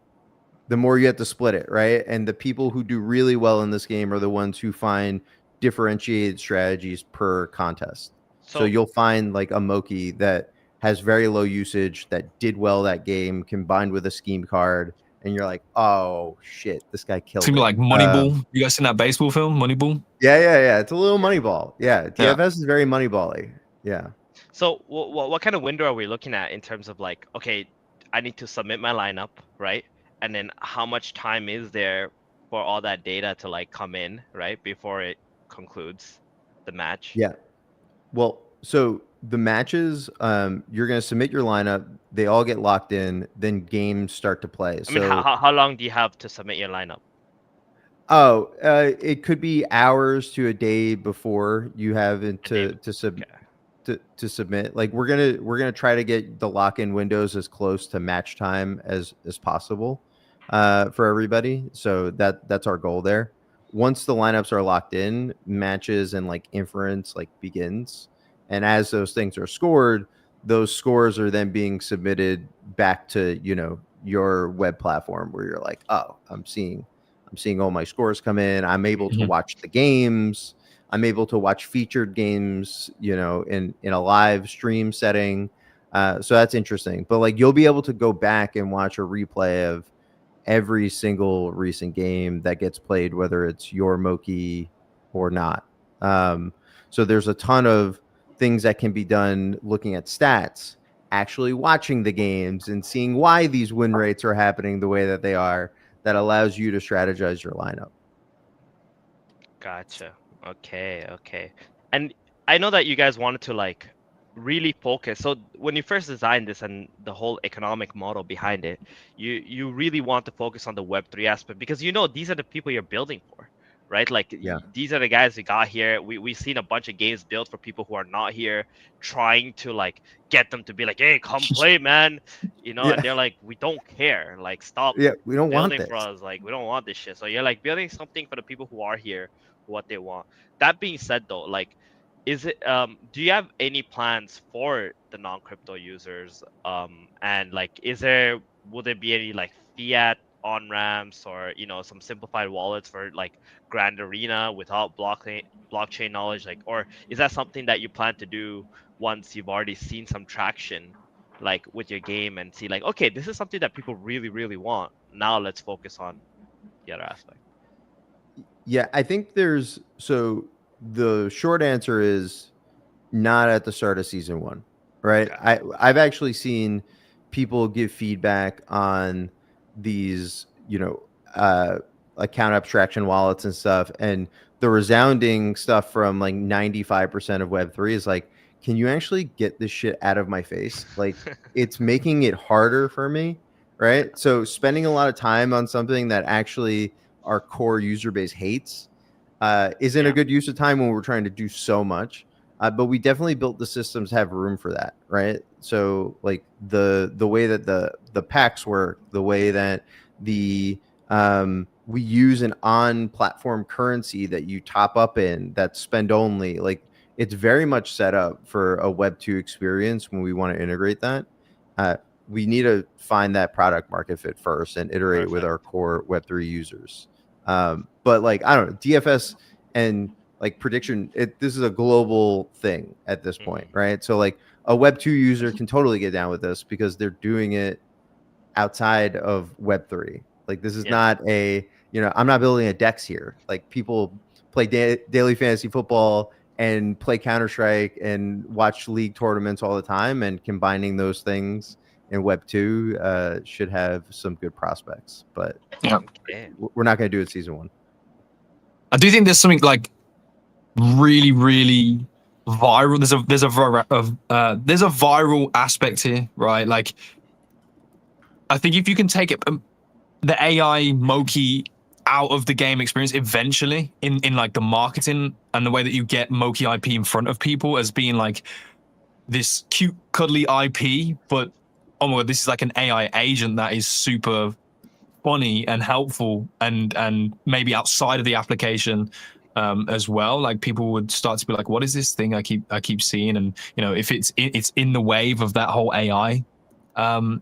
the more you have to split it, right? And the people who do really well in this game are the ones who find differentiated strategies per contest. So you'll find like a Moki that has very low usage that did well that game combined with a scheme card, and you're like, oh shit, this guy killed Seems it. like Moneyball. You guys seen that baseball film, Moneyball? Yeah. It's a little Moneyball. Yeah, DFS is very Moneyball-y. Yeah. So what kind of window are we looking at in terms of like, okay, I need to submit my lineup, right? And then how much time is there for all that data to like come in, right, before it concludes the match? Yeah. Well, so the matches, you're going to submit your lineup. They all get locked in. Then games start to play. I mean, how long do you have to submit your lineup? Oh, it could be hours to a day before you have it to submit. Like we're gonna try to get the lock-in windows as close to match time as possible for everybody. So that's our goal there. Once the lineups are locked in, matches and like inference like begins. And as those things are scored, those scores are then being submitted back to, your web platform where you're like, oh, I'm seeing all my scores come in. I'm able to watch the games. I'm able to watch featured games, in a live stream setting. So that's interesting. But like you'll be able to go back and watch a replay of every single recent game that gets played, whether it's your Moki or not. So there's a ton of things that can be done looking at stats, actually watching the games and seeing why these win rates are happening the way that they are, that allows you to strategize your lineup. Gotcha. Okay. And I know that you guys wanted to like really focus. So when you first designed this and the whole economic model behind it, you really want to focus on the Web3 aspect, because these are the people you're building for, right? Like these are the guys we got here. We've seen a bunch of games built for people who are not here, trying to like get them to be like, hey, come play, man. And they're like, we don't care. Like, stop we don't want building this for us. Like, we don't want this shit. So you're like building something for the people who are here, what they want. That being said though, like, is it do you have any plans for the non-crypto users? And like, would there be any like fiat on ramps or some simplified wallets for like Grand Arena without blockchain knowledge, like, or is that something that you plan to do once you've already seen some traction like with your game and see like, okay, this is something that people really really want, now let's focus on the other aspect? Yeah, I think so the short answer is not at the start of season 1, right? Okay. I've actually seen people give feedback on these, account abstraction wallets and stuff, and the resounding stuff from like 95% of Web3 is like, can you actually get this shit out of my face? Like, it's making it harder for me, right? So spending a lot of time on something that actually our core user base hates isn't a good use of time when we're trying to do so much. But we definitely built the systems to have room for that, right? So like the way that the packs work, the way that we use an on-platform currency that you top up in, that's spend only, like it's very much set up for a Web2 experience when we want to integrate that. We need to find that product market fit first and iterate with our core Web3 users. But like, I don't know, DFS and like prediction, this is a global thing at this point, right? So like a Web2 user can totally get down with this because they're doing it outside of Web3. Like this is not I'm not building a DEX here. Like people play daily fantasy football and play Counter-Strike and watch league tournaments all the time, and combining those things in Web2 should have some good prospects. But we're not going to do it season 1. I do think there's something like really, really viral. There's a viral aspect here, right? Like, I think if you can take the AI Moki out of the game experience eventually in like the marketing and the way that you get Moki IP in front of people as being like this cute, cuddly IP, but oh my god, this is like an AI agent that is super funny and helpful and maybe outside of the application as well. Like people would start to be like, what is this thing I keep seeing? And if it's in the wave of that whole AI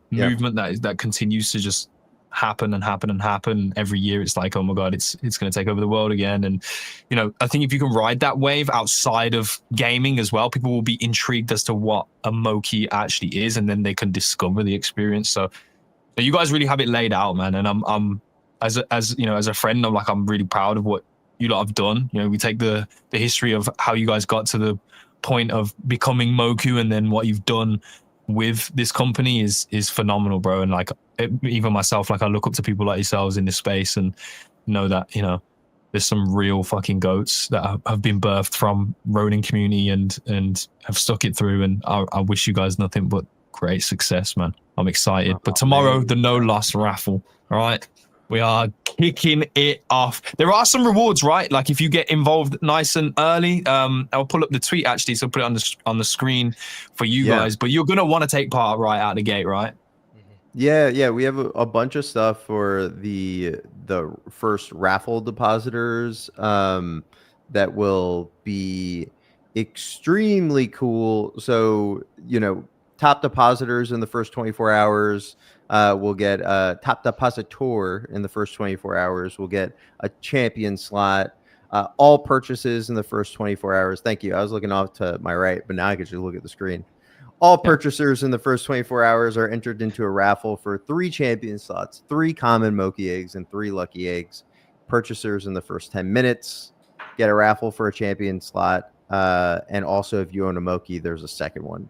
movement that continues to just happen every year, it's like, oh my god, it's going to take over the world again. And I think if you can ride that wave outside of gaming as well, people will be intrigued as to what a Moki actually is, and then they can discover the experience. So you guys really have it laid out, man. And I'm as a friend, I'm really proud of what you lot have done. We take the history of how you guys got to the point of becoming Moku, and then what you've done with this company is phenomenal, bro. And like even myself, like I look up to people like yourselves in this space and know that there's some real fucking goats that have been birthed from Ronin community and have stuck it through. And I wish you guys nothing but great success, man. I'm excited. But tomorrow, the no loss raffle. All right, we are kicking it off. There are some rewards, right? Like if you get involved nice and early, I'll pull up the tweet actually, so put it on the screen for you guys. But you're gonna want to take part right out the gate, right? Yeah. We have a bunch of stuff for the first raffle depositors that will be extremely cool. So top depositors in the first 24 hours will get a top depositor in the first 24 hours will get a champion slot. All purchases in the first 24 hours. Thank you. I was looking off to my right, but now I can just look at the screen. All purchasers in the first 24 hours are entered into a raffle for 3 champion slots, 3 common Moki eggs, and 3 lucky eggs. Purchasers in the first 10 minutes get a raffle for a champion slot. And also, if you own a Moki, there's a second one.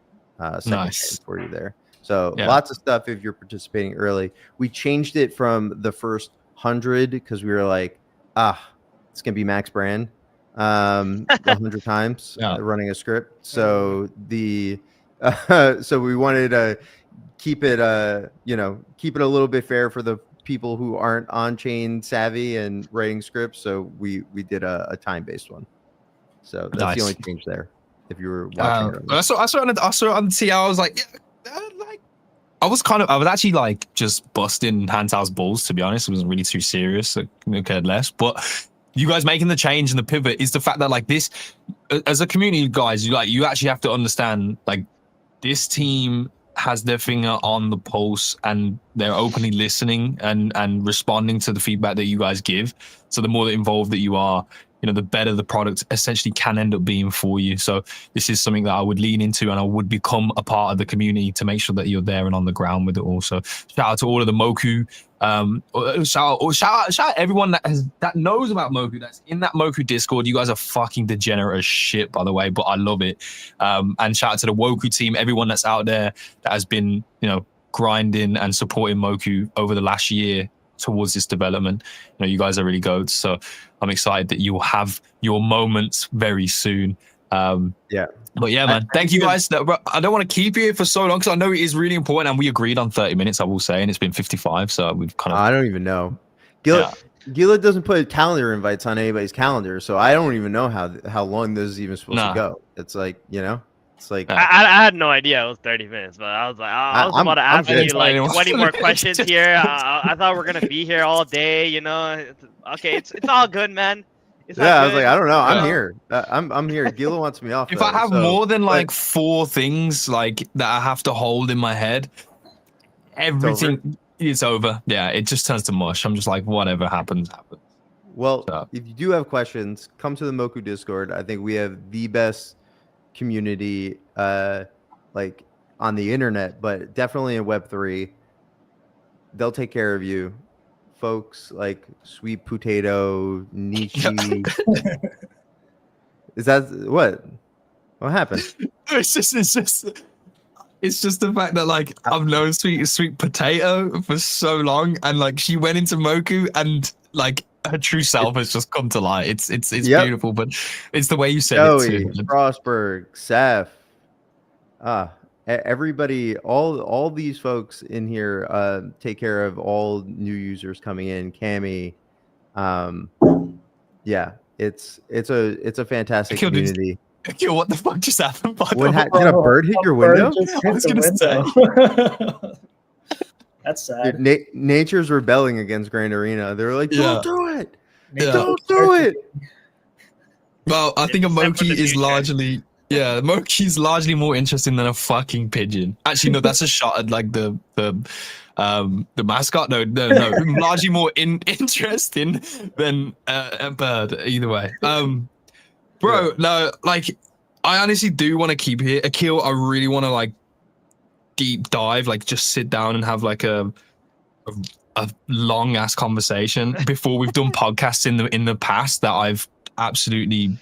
Nice for you there. So lots of stuff if you're participating early. We changed it from the first 100 because we were like, it's gonna be max brand 100 times running a script. So so we wanted to keep it a little bit fair for the people who aren't on chain savvy and writing scripts. So we did a time based one. So that's the only change there. If you were watching it, I saw it on TL. I was like, I was actually like just busting Hantao's balls, to be honest. It wasn't really too serious. I cared less. But you guys making the change and the pivot is the fact that like this, as a community, guys, you actually have to understand like this team has their finger on the pulse and they're openly listening and responding to the feedback that you guys give. So the more involved that you are, you know, the better the product essentially can end up being for you. So this is something that I would lean into, and I would become a part of the community to make sure that you're there and on the ground with it also. Shout out to all of the Moku. Shout out everyone that knows about Moku, that's in that Moku Discord. You guys are fucking degenerate as shit, by the way, but I love it. And shout out to the Woku team, everyone that's out there that has been, you know, grinding and supporting Moku over the last year towards this development. You know, you guys are really goats. So I'm excited that you'll have your moments very soon. Yeah. But yeah, man, thank you guys. I don't want to keep you here for so long because I know it is really important, and we agreed on 30 minutes, I will say, and it's been 55, so we've kind of... I don't even know. Gila doesn't put calendar invites on anybody's calendar, so I don't even know how long this is even supposed to go. It's like, you know, it's like... I had no idea it was 30 minutes, but I was like, I was about to ask you like 20 more questions here. I thought we're going to be here all day, you know. Okay, it's all good, man. I was like, I don't know. I'm here. I'm here. Gila wants me off. If I have more than like 4 things like that I have to hold in my head, everything is over. Yeah, it just turns to mush. I'm just like, whatever happens. Well, if you do have questions, come to the Moku Discord. I think we have the best community, like on the internet, but definitely in Web3. They'll take care of you. Folks like Sweet Potato, Nietzsche. Is that what happened? It's just the fact that like I've known Sweet Potato for so long, and like she went into Moku and like her true self has just come to light. It's beautiful, but it's the way you said Joey, it too. Frostberg, Seth, everybody, all these folks in here take care of all new users coming in. Cammy, yeah, it's a fantastic community. What the fuck just happened? Did a bird hit your window? I was gonna say. That's sad. Dude, nature's rebelling against Grand Arena. They were like, "Don't do it! Don't do it!" Well, I think a Moki is largely. Yeah, Moki's largely more interesting than a fucking pigeon. Actually, no, that's a shot at like the mascot. No, largely more interesting than a bird. Either way, bro. No, like I honestly do want to keep here. Akil, I really want to like deep dive, like just sit down and have like a long ass conversation before we've done podcasts in the past that I've absolutely.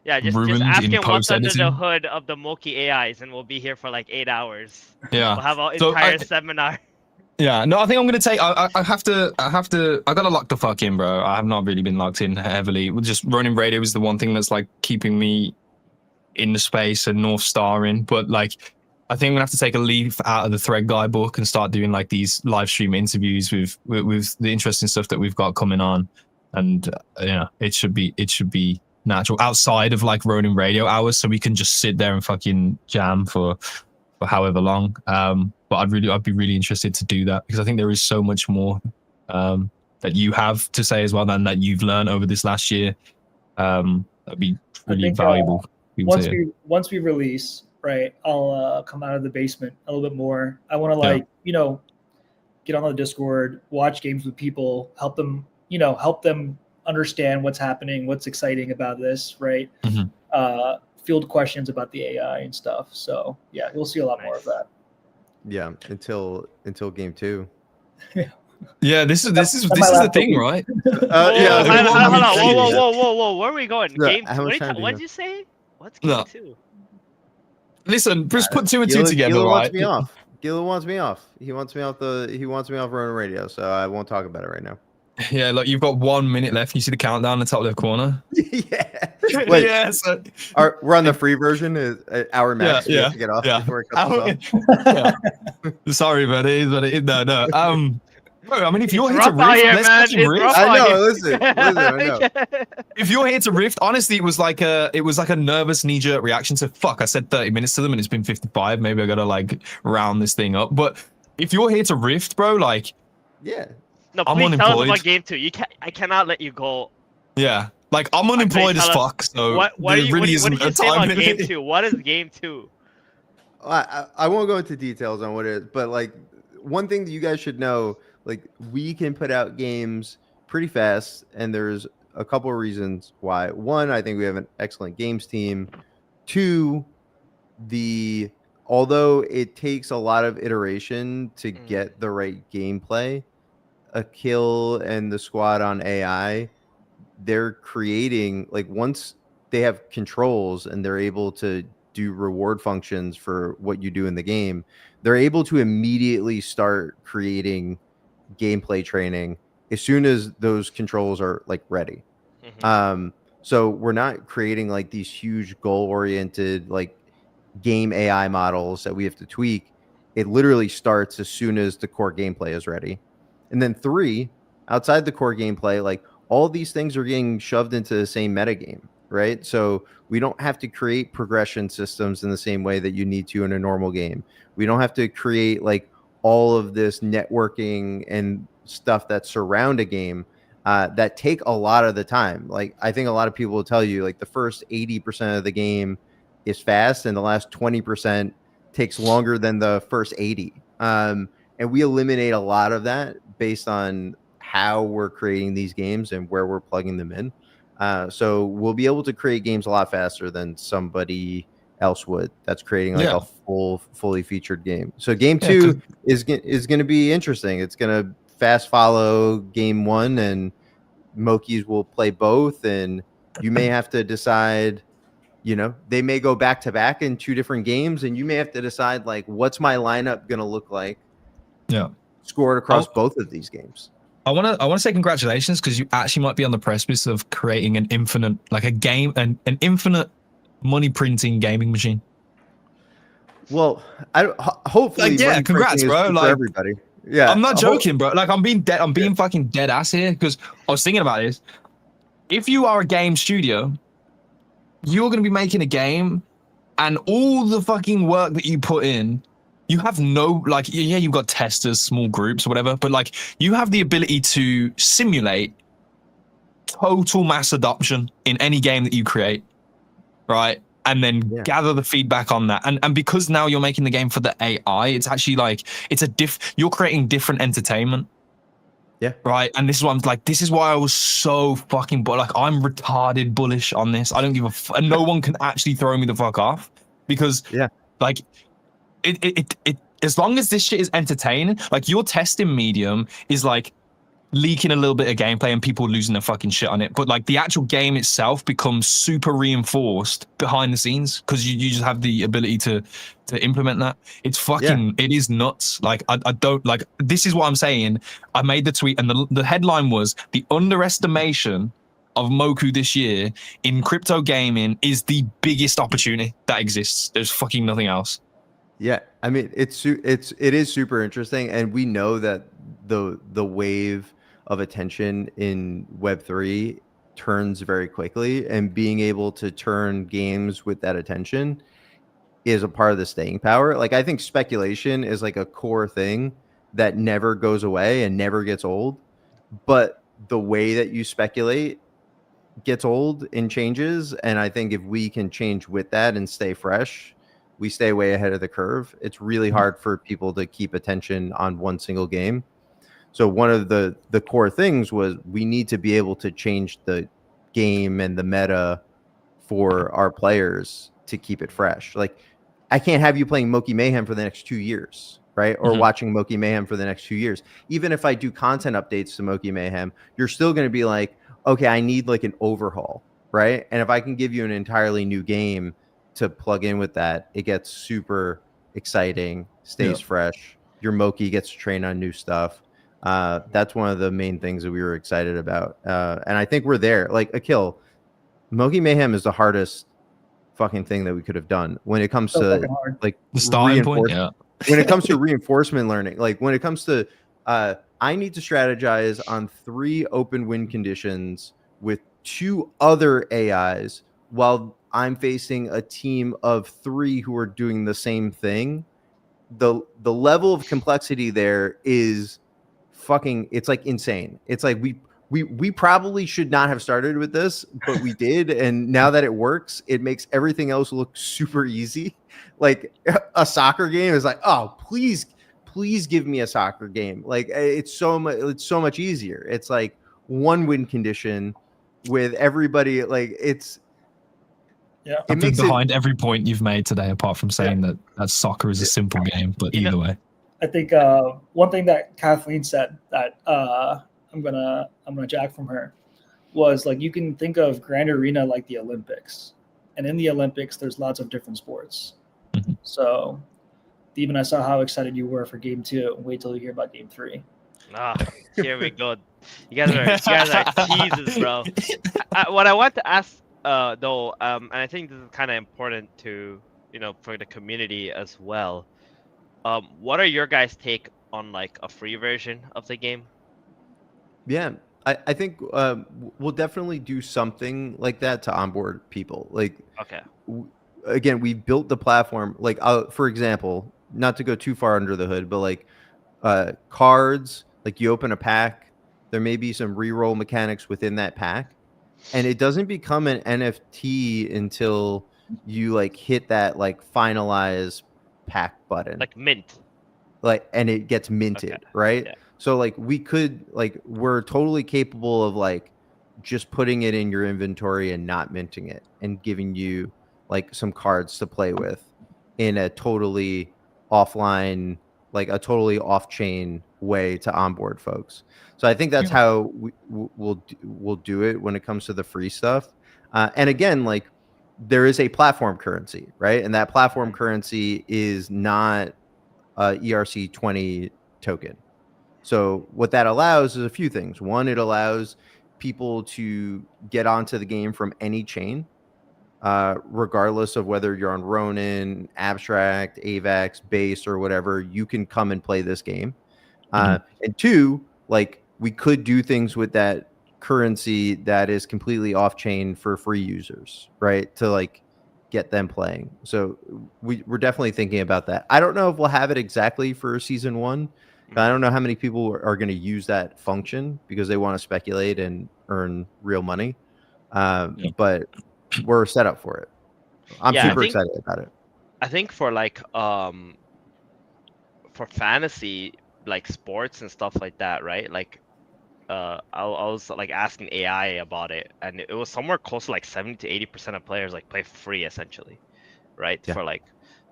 Yeah, just ask him what's under the hood of the Moki AIs, and we'll be here for like 8 hours. Yeah, we'll have an entire seminar. Yeah, no, I think I'm gonna take. I gotta lock the fuck in, bro. I have not really been locked in heavily. Just Ronin Radio is the one thing that's like keeping me in the space and North Starring. But like, I think I'm gonna have to take a leaf out of the Thread Guy book and start doing like these live stream interviews with the interesting stuff that we've got coming on. And yeah, it should be natural outside of like Ronin Radio hours, so we can just sit there and fucking jam for however long. But I'd be really interested to do that because I think there is so much more that you have to say as well than that you've learned over this last year. That'd be really valuable. Once we release, right, I'll come out of the basement a little bit more. I want to get on the Discord, watch games with people, help them understand what's happening, what's exciting about this, right? Mm-hmm. Field questions about the AI and stuff. So yeah, you'll see a lot more of that. Yeah, until game 2. Yeah, this is the thing, right? Hold on. Whoa, where are we going? Game 2? What'd you say? What's game 2? Listen, just put 2 and 2 together, Gila right? Gila wants me off. He wants me off Ronin Radio, so I won't talk about it right now. Yeah, look, you've got 1 minute left. You see the countdown in the top left corner? Yeah. Wait, yeah. So... we're on the free version. Is hour max. Yeah. To get off before it cuts off. Sorry, but it is. No. Bro, I mean, if you're here to rift, let's rift. I know. Listen. I know. If you're here to rift, honestly, it was like a nervous knee-jerk reaction to fuck. I said 30 minutes to them, and it's been 55. Maybe I gotta like round this thing up. But if you're here to rift, bro, like, yeah. No, please tell us about game 2. I cannot let you go. Yeah, like I'm unemployed as fuck. So what do you say about game 2? What is game 2? I won't go into details on what it is, but like one thing that you guys should know, like we can put out games pretty fast, and there's a couple of reasons why. One, I think we have an excellent games team. Two, although it takes a lot of iteration to get the right gameplay, Akil and the squad on AI, they're creating, like, once they have controls and they're able to do reward functions for what you do in the game, they're able to immediately start creating gameplay training as soon as those controls are like ready. So we're not creating like these huge goal oriented like game AI models that we have to tweak. It literally starts as soon as the core gameplay is ready. And then 3, outside the core gameplay, like all these things are getting shoved into the same metagame, right? So we don't have to create progression systems in the same way that you need to in a normal game. We don't have to create like all of this networking and stuff that surround a game that take a lot of the time. Like I think a lot of people will tell you like the first 80% of the game is fast and the last 20% takes longer than the first 80. And we eliminate a lot of that based on how we're creating these games and where we're plugging them in. So we'll be able to create games a lot faster than somebody else would that's creating like a fully featured game. So game 2 is going to be interesting. It's going to fast follow game 1, and Mokies will play both, and you may have to decide, you know, they may go back to back in 2 different games, and you may have to decide like, what's my lineup going to look like? Yeah. Scored across both of these games. I want to say congratulations, because you actually might be on the precipice of creating an infinite, like an infinite money printing gaming machine. Well, hopefully, like, yeah, congrats, bro. Like, for everybody. Yeah, I'm not joking, bro. Like, I'm being fucking dead ass here, because I was thinking about this. If you are a game studio, you're going to be making a game, and all the fucking work that you put in, you have no, like, yeah, you've got testers, small groups, or whatever, but like, you have the ability to simulate total mass adoption in any game that you create, right? And then gather the feedback on that. And because now you're making the game for the AI, it's actually like, you're creating different entertainment. Yeah. Right. And this is what I'm like, this is why I was so fucking, like, I'm retarded bullish on this. I don't give a and no one can actually throw me the fuck off, because like, it as long as this shit is entertaining, like your testing medium is like leaking a little bit of gameplay and people losing their fucking shit on it, but like the actual game itself becomes super reinforced behind the scenes because you just have the ability to implement that. It's fucking it is nuts. Like I don't like, this is what I'm saying. I made the tweet and the headline was, the underestimation of Moku this year in crypto gaming is the biggest opportunity that exists. There's fucking nothing else. Yeah, I mean, it is super interesting, and we know that the wave of attention in Web3 turns very quickly, and being able to turn games with that attention is a part of the staying power. Like, I think speculation is like a core thing that never goes away and never gets old, but the way that you speculate gets old and changes, and I think if we can change with that and stay fresh, we stay way ahead of the curve. It's really hard for people to keep attention on one single game. So one of the core things was we need to be able to change the game and the meta for our players to keep it fresh. Like, I can't have you playing Moki Mayhem for the next 2 years, right? Or watching Moki Mayhem for the next 2 years. Even if I do content updates to Moki Mayhem, you're still going to be like, okay, I need like an overhaul, right? And if I can give you an entirely new game to plug in with that, it gets super exciting, stays fresh. Your Moki gets to train on new stuff. That's one of the main things that we were excited about. And I think we're there. Like, Akil, Moki Mayhem is the hardest fucking thing that we could have done when it comes to like the starting point. Yeah. When it comes to reinforcement learning, like when it comes to I need to strategize on 3 open win conditions with 2 other AIs while I'm facing a team of 3 who are doing the same thing. The level of complexity there is fucking, it's like insane. It's like we probably should not have started with this, but we did, and now that it works, it makes everything else look super easy. Like a soccer game is like, oh, please give me a soccer game. Like it's so much easier. It's like one win condition with everybody. Like it's I've been behind every point you've made today, apart from saying that soccer is a simple game. But either way, I think one thing that Kathleen said that I'm gonna jack from her was like, you can think of Grand Arena like the Olympics, and in the Olympics there's lots of different sports. So Steven, I saw how excited you were for game 2. Wait till you hear about game 3. Here we go. You guys are teasers, bro. What I want to ask though, and I think this is kind of important to, for the community as well. What are your guys' take on like a free version of the game? Yeah, I think we'll definitely do something like that to onboard people. Like, okay, again, we built the platform. Like, for example, not to go too far under the hood, but like cards. Like you open a pack, there may be some reroll mechanics within that pack, and it doesn't become an NFT until you like hit that like finalize pack button, like mint, like, and it gets minted, right? Yeah. So like we're totally capable of like just putting it in your inventory and not minting it and giving you like some cards to play with in a totally offline, like a totally off-chain way to onboard folks. So I think that's how we'll do it when it comes to the free stuff. And again, like there is a platform currency, right? And that platform currency is not a ERC20 token. So what that allows is a few things. One, it allows people to get onto the game from any chain, regardless of whether you're on Ronin, Abstract, AVAX, Base, or whatever. You can come and play this game. And two, like we could do things with that currency that is completely off chain for free users, right? To like get them playing. So we're definitely thinking about that. I don't know if we'll have it exactly for season 1. I don't know how many people are going to use that function because they want to speculate and earn real money. But we're set up for it. I'm super excited about it. I think for like for fantasy, like sports and stuff like that, right? Like I was like asking AI about it, and it was somewhere close to like 70 to 80% of players like play free essentially, right? Yeah. For like,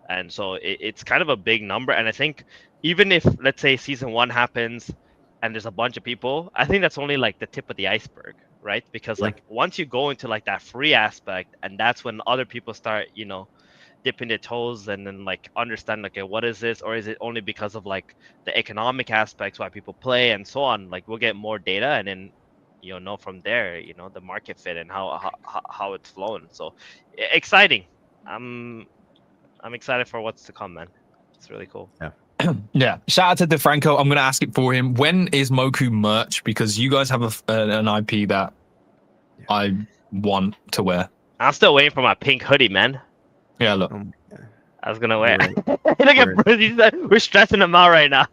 and so it's kind of a big number. And I think even if let's say season 1 happens and there's a bunch of people, I think that's only like the tip of the iceberg, right? Because like once you go into like that free aspect, and that's when other people start, dipping their toes and then like understand, okay, what is this? Or is it only because of like the economic aspects why people play and so on? Like we'll get more data, and then from there, the market fit and how it's flown. So exciting. I'm excited for what's to come, man. It's really cool. Yeah. Yeah. Shout out to DeFranco. I'm going to ask it for him. When is Moku merch? Because you guys have an IP that I want to wear. I'm still waiting for my pink hoodie, man. Yeah, look. I was gonna wear. Look at Bruce. We're stressing him out right now.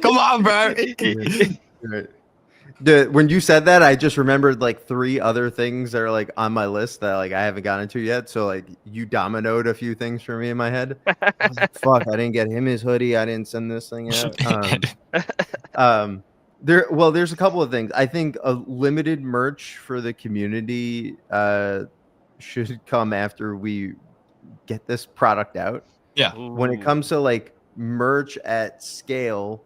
Come on, bro. When you said that, I just remembered like 3 other things that are like on my list that like I haven't gotten to yet. So like you dominoed a few things for me in my head. I was like, fuck, I didn't get him his hoodie. I didn't send this thing out. There's a couple of things. I think a limited merch for the community should come after we get this product out. Yeah. When it comes to like merch at scale,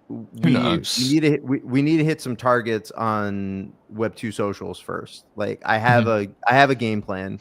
we need to hit some targets on Web2 socials first. Like I have a game plan.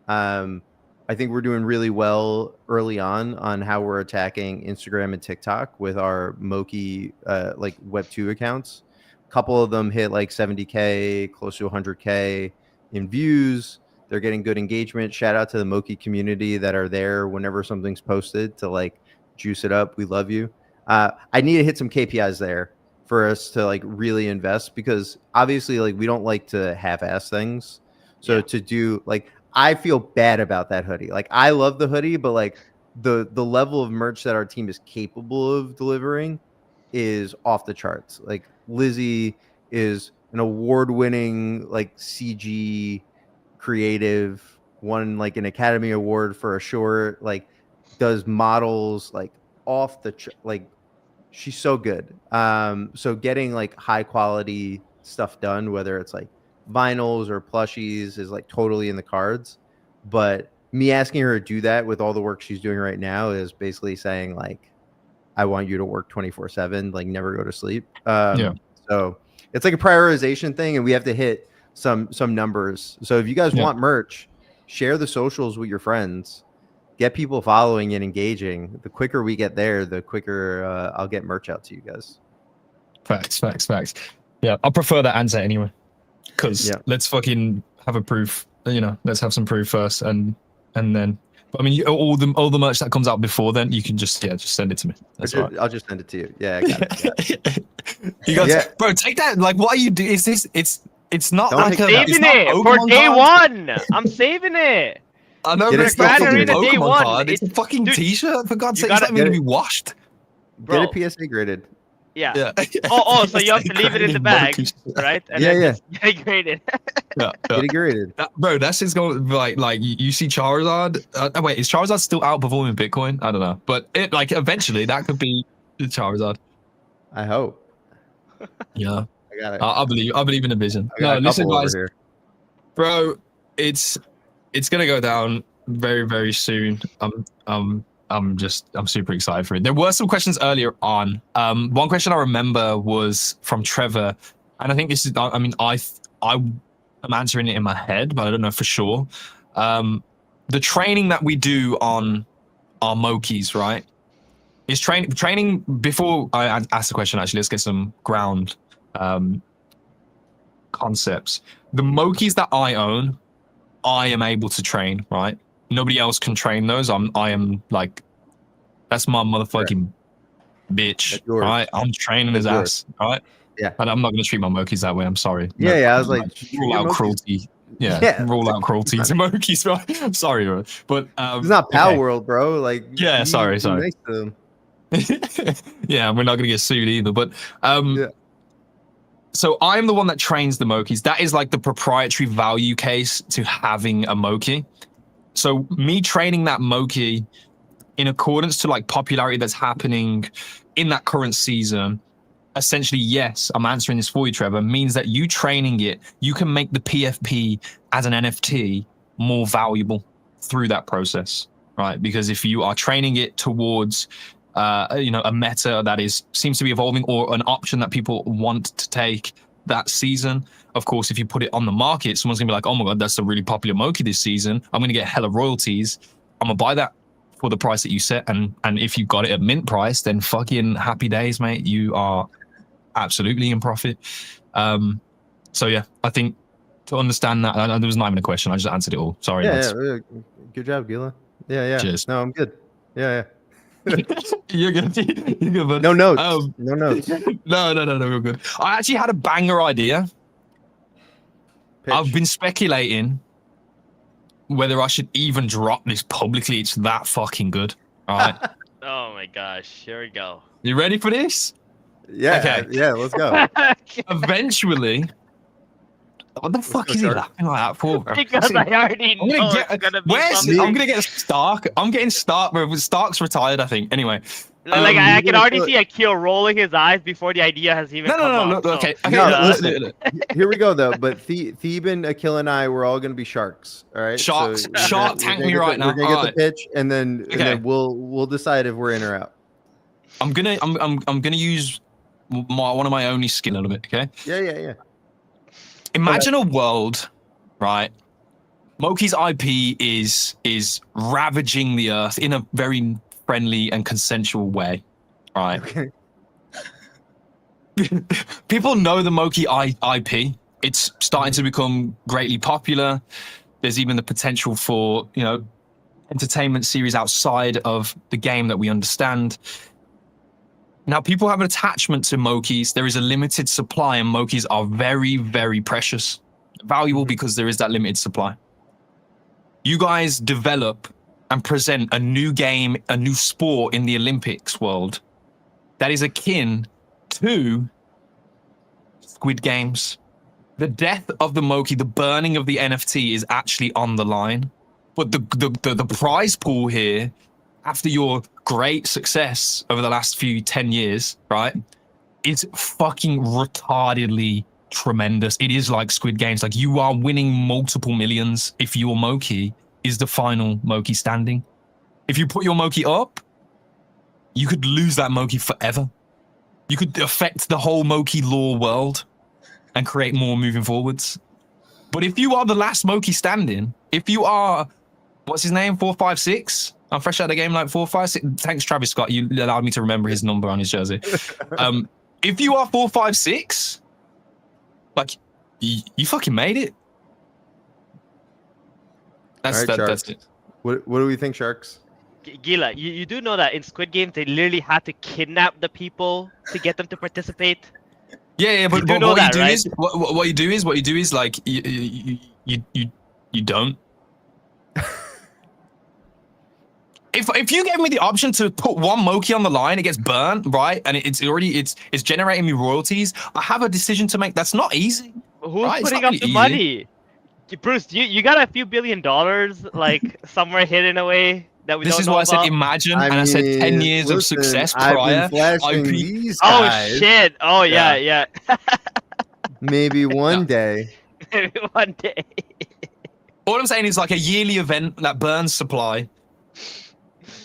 I think we're doing really well early on how we're attacking Instagram and TikTok with our Moki like Web2 accounts. A couple of them hit like 70K, close to 100K in views. They're getting good engagement. Shout out to the Moki community that are there whenever something's posted to like juice it up. We love you. I need to hit some KPIs there for us to like really invest, because obviously like we don't like to half-ass things. So to do like, I feel bad about that hoodie. Like I love the hoodie, but like the level of merch that our team is capable of delivering is off the charts. Like Lizzie is an award-winning like CG creative, won like an Academy Award for a short, like does models like off the like she's so good. So getting like high quality stuff done, whether it's like vinyls or plushies, is like totally in the cards. But me asking her to do that with all the work she's doing right now is basically saying like, I want you to work 24/7, like never go to sleep. So it's like a prioritization thing, and we have to hit some numbers. So if you guys want merch, share the socials with your friends, get people following and engaging. The quicker we get there, the quicker I'll get merch out to you guys. Facts. Yeah, I prefer that answer anyway. Because let's fucking have a proof. You know, let's have some proof first, and then. But I mean, all the merch that comes out before then, you can just send it to me. That's all right. I'll just send it to you. Yeah, I got it. You guys, bro, take that. Like, what are you doing? Is this? It's not like I'm saving it for day one. I'm saving it. I know, but it's not fucking Pokemon card. It's a fucking T-shirt. For God's sake, it's not even gonna be washed. Bro. Get a PSA graded. Yeah. Oh, so you have to leave it in the bag, right? And then get it graded. Get it graded. Bro, that shit's going like you see Charizard. Wait, is Charizard still outperforming Bitcoin? I don't know, but it like eventually that could be Charizard. I hope. Yeah, I got it. I believe in the vision. No, listen, guys, bro, it's gonna go down very, very soon. I'm super excited for it. There were some questions earlier on. One question I remember was from Trevor, and I think this is. I mean, I'm answering it in my head, but I don't know for sure. The training that we do on our Mokis, right? Is training before I ask the question. Actually, let's get some ground concepts. The Mokis that I own, I am able to train, right? Nobody else can train those. I am like, that's my motherfucking bitch, right? I'm training his ass, right? Yeah. And I'm not going to treat my Mokis that way. I'm sorry. Yeah, I was like, rule out cruelty. Yeah, rule out cruelty to Mokis, right? I'm sorry, bro. But it's not Pal World, bro. Like, sorry. Nice to them. Yeah, we're not going to get sued either. But so I'm the one that trains the Mokis. That is like the proprietary value case to having a Moki. So me training that Moki in accordance to like popularity that's happening in that current season, essentially, yes, I'm answering this for you, Trevor, means that you training it, you can make the PFP as an NFT more valuable through that process, right? Because if you are training it towards, a meta that seems to be evolving, or an option that people want to take that season. Of course, if you put it on the market, someone's gonna be like, oh my God, that's a really popular Moki this season. I'm gonna get hella royalties. I'm gonna buy that for the price that you set. And if you got it at mint price, then fucking happy days, mate. You are absolutely in profit. So yeah, I think to understand that, there was not even a question. I just answered it all. Sorry. Yeah. Good job, Gila. Yeah. Cheers. No, I'm good. Yeah. You're good. You're good, bud. No notes. No notes. No, we're good. I actually had a banger idea. Pitch. I've been speculating whether I should even drop this publicly. It's that fucking good. All right. Oh my gosh. Here we go. You ready for this? Yeah. Okay. Yeah, let's go. Eventually. What the fuck is he laughing like that for? Because I already know it's gonna be something. I'm gonna get Stark. I'm getting Stark. Stark's retired, I think. Anyway. Like I can already see Akil rolling his eyes before the idea has even come up. No, look, okay. Listen, here we go though. But Thebe and Akil and I, we're all gonna be sharks. All right. Sharks. Shark tank me right now. We're gonna get the pitch, and then we'll decide if we're in or out. I'm gonna use one of my only skill a little bit. Okay. Yeah. Imagine a world, right? Moki's IP is ravaging the earth in a very friendly and consensual way, right? Okay. People know the Moki IP. It's starting to become greatly popular. There's even the potential for, entertainment series outside of the game that we understand. Now, people have an attachment to Mokis. There is a limited supply, and Mokis are very, very precious, valuable because there is that limited supply. You guys develop and present a new game, a new sport in the Olympics world that is akin to Squid Games. The death of the Moki, the burning of the NFT is actually on the line. But the prize pool here, after your great success over the last 10 years, right, is fucking retardedly tremendous. It is like Squid Games. Like, you are winning multiple millions if your Moki is the final Moki standing. If you put your Moki up, you could lose that Moki forever. You could affect the whole Moki lore world and create more moving forwards. But if you are the last Moki standing, if you are, what's his name, 456? I'm fresh out of the game like 456. Thanks, Travis Scott. You allowed me to remember his number on his jersey. If you are 456, like, you fucking made it. That's it. What do we think, Sharks? Gila, you do know that in Squid Games they literally had to kidnap the people to get them to participate. Yeah, but what you do is what you do is like you don't. If you gave me the option to put one Moki on the line, it gets burnt, right? And it's generating me royalties. I have a decision to make. That's not easy. Who's right? putting up the money? Bruce, you got a few $1 billion like somewhere hidden away that we this don't is know why about? I said imagine, and I said 10 years of success prior. These oh guys. shit! Oh yeah. Maybe one day. Maybe one day. All I'm saying is like a yearly event that burns supply,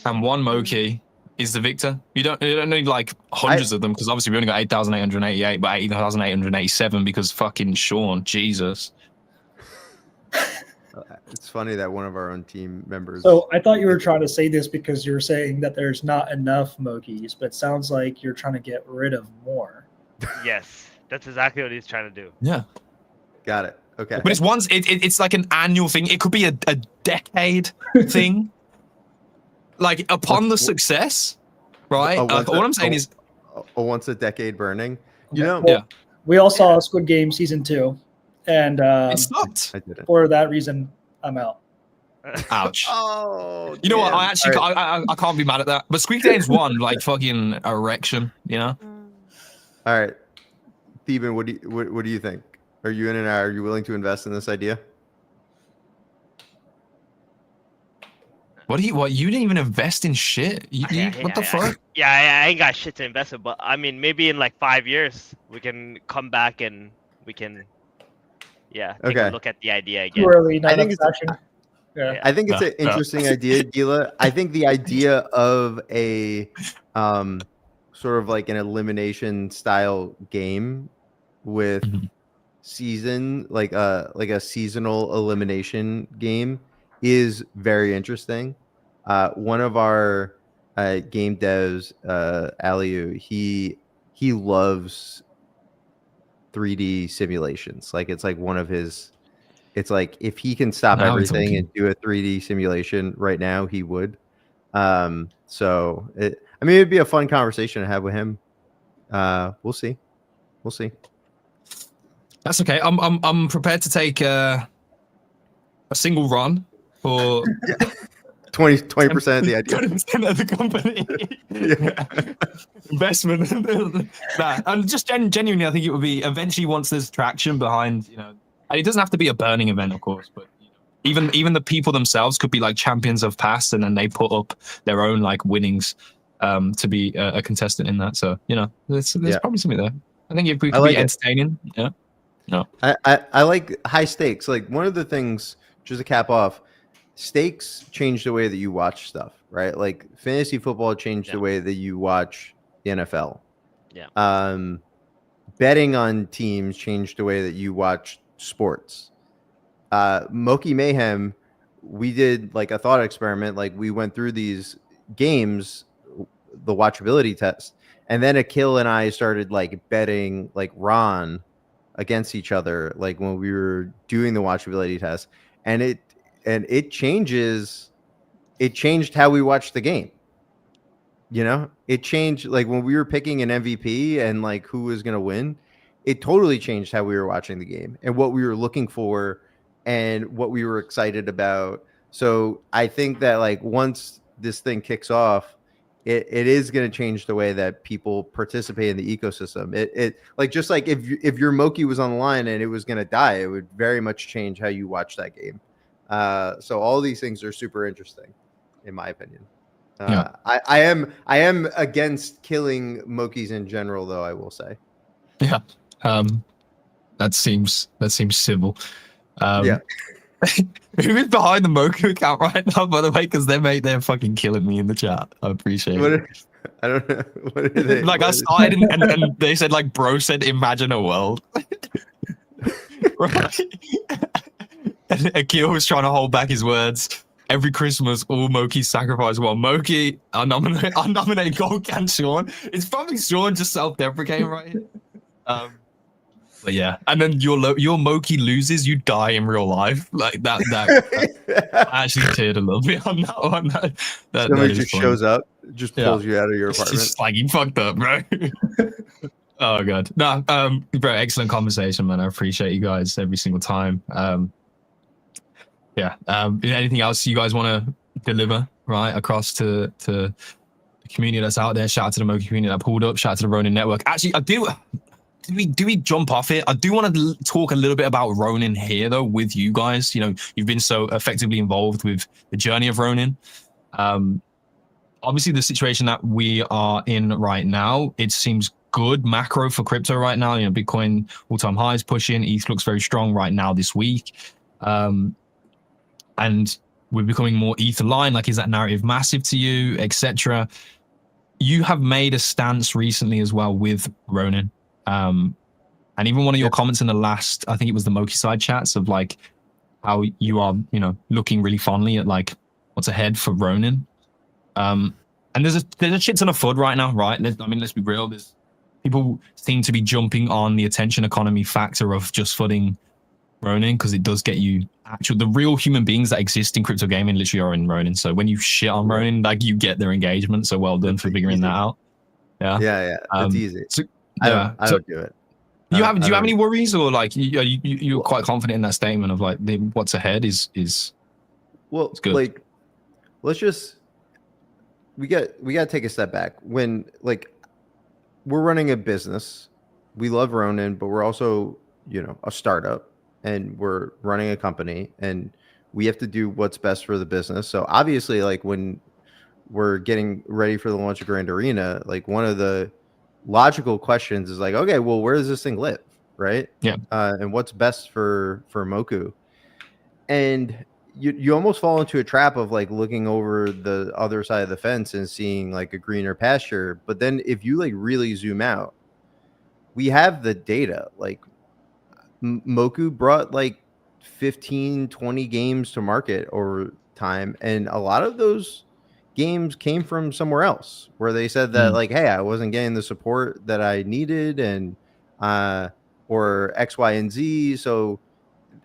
and one Moki is the victor. You don't need like hundreds of them, because obviously we only got 8,888, but 8,887 because fucking Sean, Jesus. It's funny that one of our own team members. So I thought you were trying to say this because you're saying that there's not enough Mokis, but it sounds like you're trying to get rid of more. Yes, that's exactly what he's trying to do. Yeah. Got it. Okay. But it's like an annual thing. It could be a decade thing. Like upon the success, right? All I'm saying is once a decade burning. You know, well, we all saw Squid Game season 2, and it sucked. I didn't. For that reason, I'm out. Ouch. Oh, you know what? I actually I can't be mad at that. But Squid Game's won like fucking erection. You know. All right, Theban, what do you think? Are you in and out? Are you willing to invest in this idea? What you didn't even invest in shit. What the fuck? I ain't got shit to invest in, but I mean, maybe in like 5 years we can come back and we can, take a look at the idea again. Too early, I think it's action. I think it's an interesting idea, Gila. I think the idea of a sort of like an elimination style game with season, like a seasonal elimination game, is very interesting. One of our game devs, Aliu, he loves 3D simulations. Like, it's like one of his. It's like if he can stop everything and do a 3D simulation right now, he would. So it'd be a fun conversation to have with him. We'll see. That's okay. I'm prepared to take a single run for 20% of the idea. 20% of the company. Investment. And just genuinely, I think it would be eventually, once there's traction behind, and it doesn't have to be a burning event, of course, but even the people themselves could be like champions of past, and then they put up their own like winnings to be a contestant in that. So there's probably something there. I think if we could be entertaining, I like high stakes. Like, one of the things, just to cap off, stakes change the way that you watch stuff, right? Like, fantasy football changed the way that you watch the NFL. Yeah. Betting on teams changed the way that you watch sports. Moki Mayhem, we did like a thought experiment. Like, we went through these games, the watchability test, and then Akil and I started like betting like Ron against each other, like when we were doing the watchability test, and it changed how we watched the game. It changed, like when we were picking an MVP and like who was going to win, it totally changed how we were watching the game and what we were looking for and what we were excited about. So I think that like once this thing kicks off, it is going to change the way that people participate in the ecosystem. It like just like if your Moki was on the line and it was going to die, it would very much change how you watch that game. So all these things are super interesting, in my opinion. I am against killing Mokis in general, though. I will say. Yeah. That seems civil. Yeah. Who is behind the Moku account right now, by the way? Because they're fucking killing me in the chat. I appreciate it. I don't know. What are they? Like I started and they said like bro said imagine a world. Right. And Akil was trying to hold back his words. Every Christmas, all Moki sacrifice one. Moki, I nominate Gold Can Sean. It's probably Sean just self-deprecating right here. But yeah, and then your Moki loses, you die in real life. Like that I actually teared a little bit on that one. Somebody just shows up, just pulls you out of your apartment. It's just like you fucked up, bro. Oh god. No, bro, excellent conversation, man. I appreciate you guys every single time. Anything else you guys want to deliver right across to the community that's out there? Shout out to the Moki community that pulled up. Shout out to the Ronin network. Actually, do we jump off it? I do want to talk a little bit about Ronin here, though, with you guys. You know, you've been so effectively involved with the journey of Ronin. Obviously, the situation that we are in right now, it seems good macro for crypto right now. You know, Bitcoin all-time highs pushing. ETH looks very strong right now this week. And we're becoming more ETH aligned. Like, is that narrative massive to you, etc.? You have made a stance recently as well with Ronin. And even one of your comments in the last, I think it was the Moki side chats of like how you are, you know, looking really fondly at like what's ahead for Ronin. And there's a shit ton of FUD right now, right? I mean, let's be real. There's people seem to be jumping on the attention economy factor of just FUDing Ronin because it does get you the real human beings that exist in crypto gaming literally are in Ronin. So when you shit on Ronin, like you get their engagement. So well done for figuring that out. Yeah. It's easy. So, I don't do it. Do you have any worries, or like you're quite confident in that statement of like what's ahead is well, good. Like let's just we got to take a step back. When like we're running a business, we love Ronin, but we're also, you know, a startup and we're running a company and we have to do what's best for the business. So obviously, like when we're getting ready for the launch of Grand Arena, like one of the logical questions is like, okay, well, where does this thing live, right? Yeah. And what's best for Moku? And you almost fall into a trap of like looking over the other side of the fence and seeing like a greener pasture. But then if you like really zoom out, we have the data. Like Moku brought like 15, 20 games to market over time, and a lot of those games came from somewhere else where they said that like, hey, I wasn't getting the support that I needed, and or X, Y, and Z. So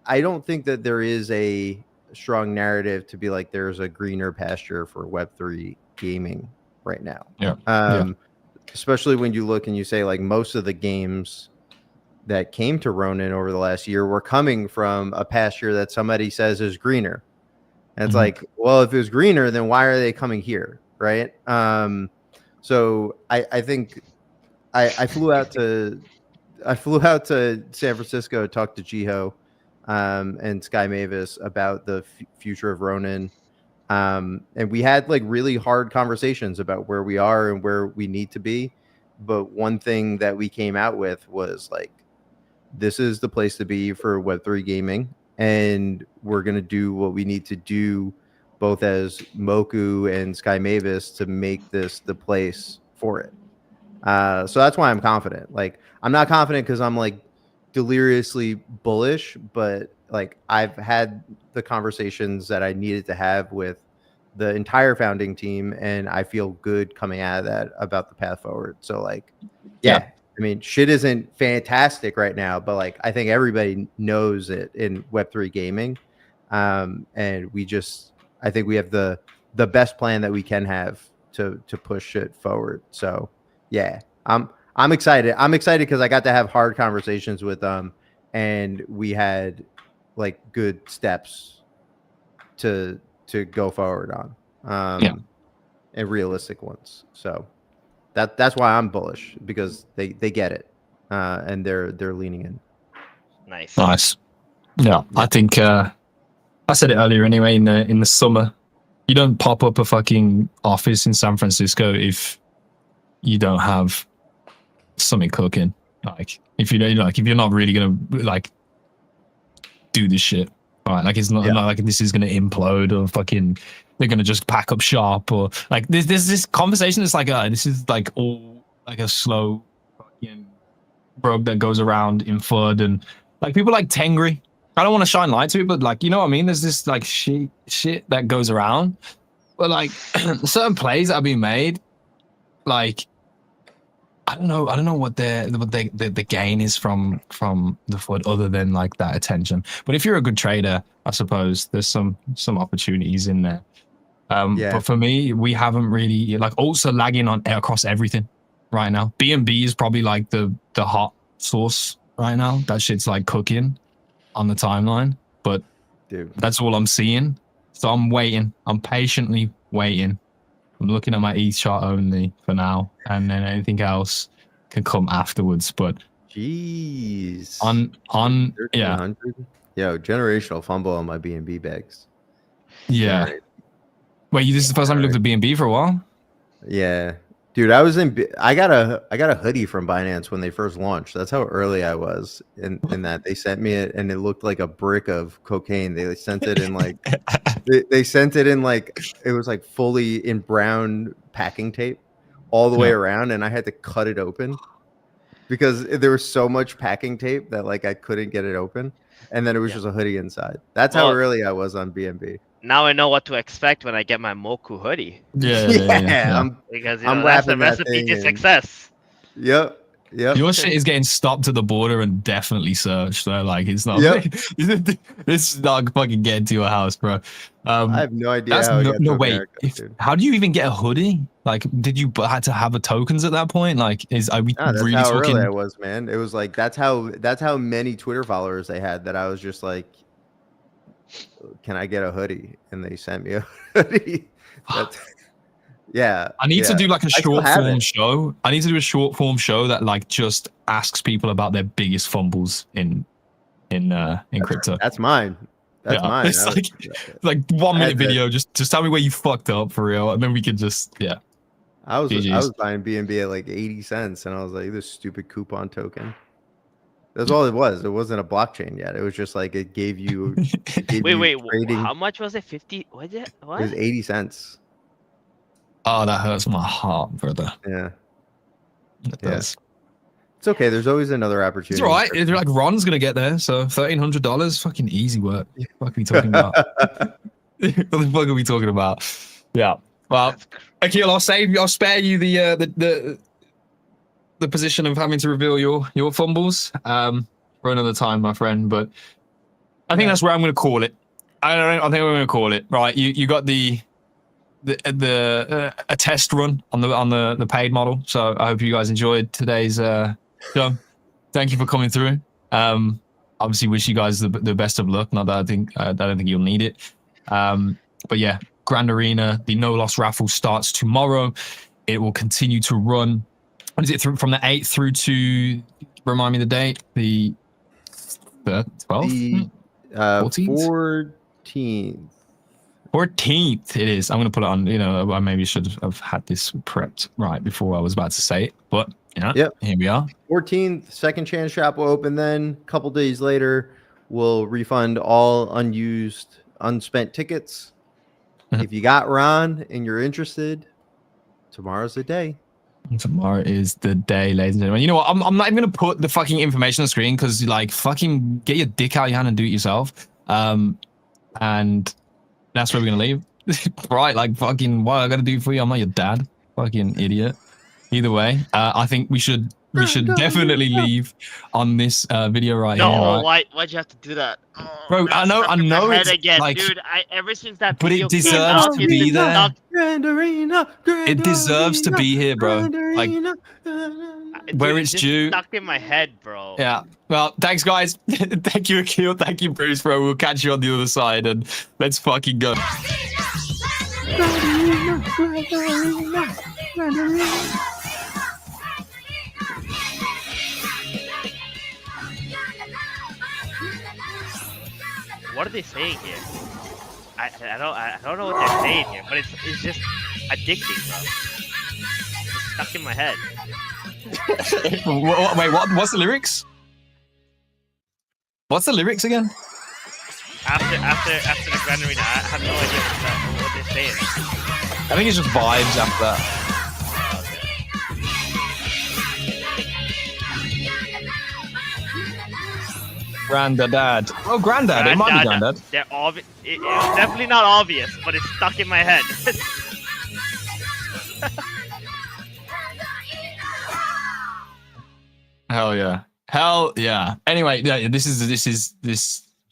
I don't think that there is a strong narrative to be like there's a greener pasture for Web3 gaming right now. Especially when you look and you say like most of the games that came to Ronin over the last year were coming from a pasture that somebody says is greener. And it's like, well, if it was greener, then why are they coming here? Right. So I think I flew out to San Francisco to talk to Jiho and Sky Mavis about the future of Ronin. And we had like really hard conversations about where we are and where we need to be. But one thing that we came out with was like, this is the place to be for Web3 gaming. And we're going to do what we need to do both as Moku and Sky Mavis to make this the place for it. So that's why I'm confident. Like, I'm not confident because I'm like deliriously bullish, but like I've had the conversations that I needed to have with the entire founding team, and I feel good coming out of that about the path forward. So like, yeah. I mean, shit isn't fantastic right now, but like I think everybody knows it in Web3 gaming, and I think we have the best plan that we can have to push it forward. So yeah, I'm excited. I'm excited because I got to have hard conversations with them, and we had like good steps to go forward on. and realistic ones. So that's why I'm bullish, because they get it, and they're leaning in. Nice. Yeah, I think I said it earlier anyway. In the summer, you don't pop up a fucking office in San Francisco if you don't have something cooking. Like if you don't, like if you're not really gonna like do this shit, right? Like it's not like this is gonna implode, or fucking they're gonna just pack up shop, or like there's this conversation that's like this is like all like a slow fucking rug that goes around in FUD, and like people like Tengri. I don't want to shine light to it, but like, you know what I mean? There's this like shit that goes around, but like certain plays that are being made, like I don't know what the gain is from the FUD other than like that attention. But if you're a good trader, I suppose there's some opportunities in there. But for me, we haven't really like also lagging on across everything right now. BNB is probably like the hot sauce right now. That shit's like cooking on the timeline, but dude, that's all I'm seeing. So I'm waiting. I'm patiently waiting. I'm looking at my ETH chart only for now, and then anything else can come afterwards. But jeez, on yeah, yo, generational fumble on my BNB bags. Yeah. Wait, this is the first time you looked at BNB for a while? Yeah. Dude, I got a hoodie from Binance when they first launched. That's how early I was in that. They sent me it and it looked like a brick of cocaine. They sent it in like they sent it in like it was like fully in brown packing tape all the way around, and I had to cut it open because there was so much packing tape that like I couldn't get it open, and then it was just a hoodie inside. That's how early I was on BNB. Now I know what to expect when I get my Moku hoodie. Yeah. Because that's the recipe to success. Yep. Your shit is getting stopped at the border and definitely searched. So like it's not. It's not fucking getting to your house, bro. I have no idea. How do you even get a hoodie? Like, did you had to have a tokens at that point? Like, are we really how talking? Early I was, man. It was like that's how many Twitter followers they had that I was just like, can I get a hoodie? And they sent me a hoodie. I need to do like a short form show. I need to do a short form show that like just asks people about their biggest fumbles in crypto. That's mine. That's mine. It's like 1 minute video. Just tell me where you fucked up for real, and then we can just I was buying BNB at like 80 cents, and I was like, this stupid coupon token. That's all it was. It wasn't a blockchain yet. It was just like it gave you. Wait. How much was it? 50? Was it? What? It was 80 cents. Oh, that hurts my heart, brother. Yeah. It does. It's okay. There's always another opportunity. It's all right. They're like Ron's gonna get there, so $1,300, fucking easy work. What are we talking about? What the fuck are we talking about? Yeah. Well, Akil, I'll spare you the position of having to reveal your fumbles for another time, my friend. But I think that's where I'm going to call it. I think we're going to call it right. You got a test run on the paid model. So I hope you guys enjoyed today's show. Thank you for coming through. Obviously, wish you guys the best of luck. Not that I don't think you'll need it. But yeah, Grand Arena, the no loss raffle starts tomorrow. It will continue to run. What is it from the 8th through to, remind me the date, the 12th? 14th. 14th it is. I'm going to put it on, I maybe should have had this prepped right before I was about to say it, but here we are. 14th, second chance shop will open then. A couple days later, we'll refund all unused, unspent tickets. If you got Ron and you're interested, tomorrow's the day. Tomorrow is the day, ladies and gentlemen. You know what? I'm not even gonna put the fucking information on the screen because like fucking get your dick out of your hand and do it yourself. And that's where we're gonna leave. Right? Like fucking what I gotta do for you? I'm not your dad. Fucking idiot. Either way, I think we should definitely leave on this video right here. Right? Why'd you have to do that? Bro, I know it's again, like, dude. Ever since that but video it deserves to be there. It deserves to be here, bro. Like where it's due. Stuck in my head, bro. Yeah. Well, thanks, guys. Thank you, Akil. Thank you, Bruce, bro. We'll catch you on the other side, and let's fucking go. What are they saying here? I don't know what they're saying here, but it's just addicting, bro. It's stuck in my head. Wait, what's the lyrics? What's the lyrics again? After the Grand Arena, I have no idea what they're saying. I think it's just vibes after that. Granddad. Oh, Granddad. It might be Granddad. They're it's definitely not obvious, but it's stuck in my head. Hell yeah. Hell yeah. Anyway, yeah, this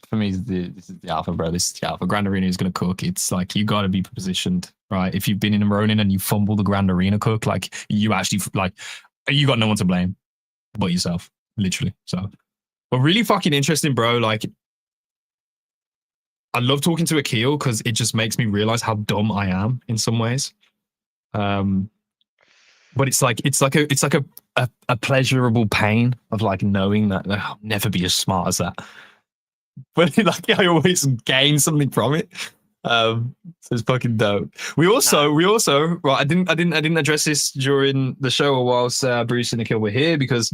for me. This is the alpha, bro. This is the alpha. Grand Arena is gonna cook. It's like you gotta be positioned, right? If you've been in a Ronin and you fumble the Grand Arena cook, like you actually you got no one to blame but yourself, literally. So. But really fucking interesting, bro. Like, I love talking to Akil because it just makes me realize how dumb I am in some ways. But it's like a pleasurable pain of like knowing that I'll never be as smart as that. But like I always gain something from it. So it's fucking dope. We also right. I didn't address this during the show or whilst Bruce and Akil were here because.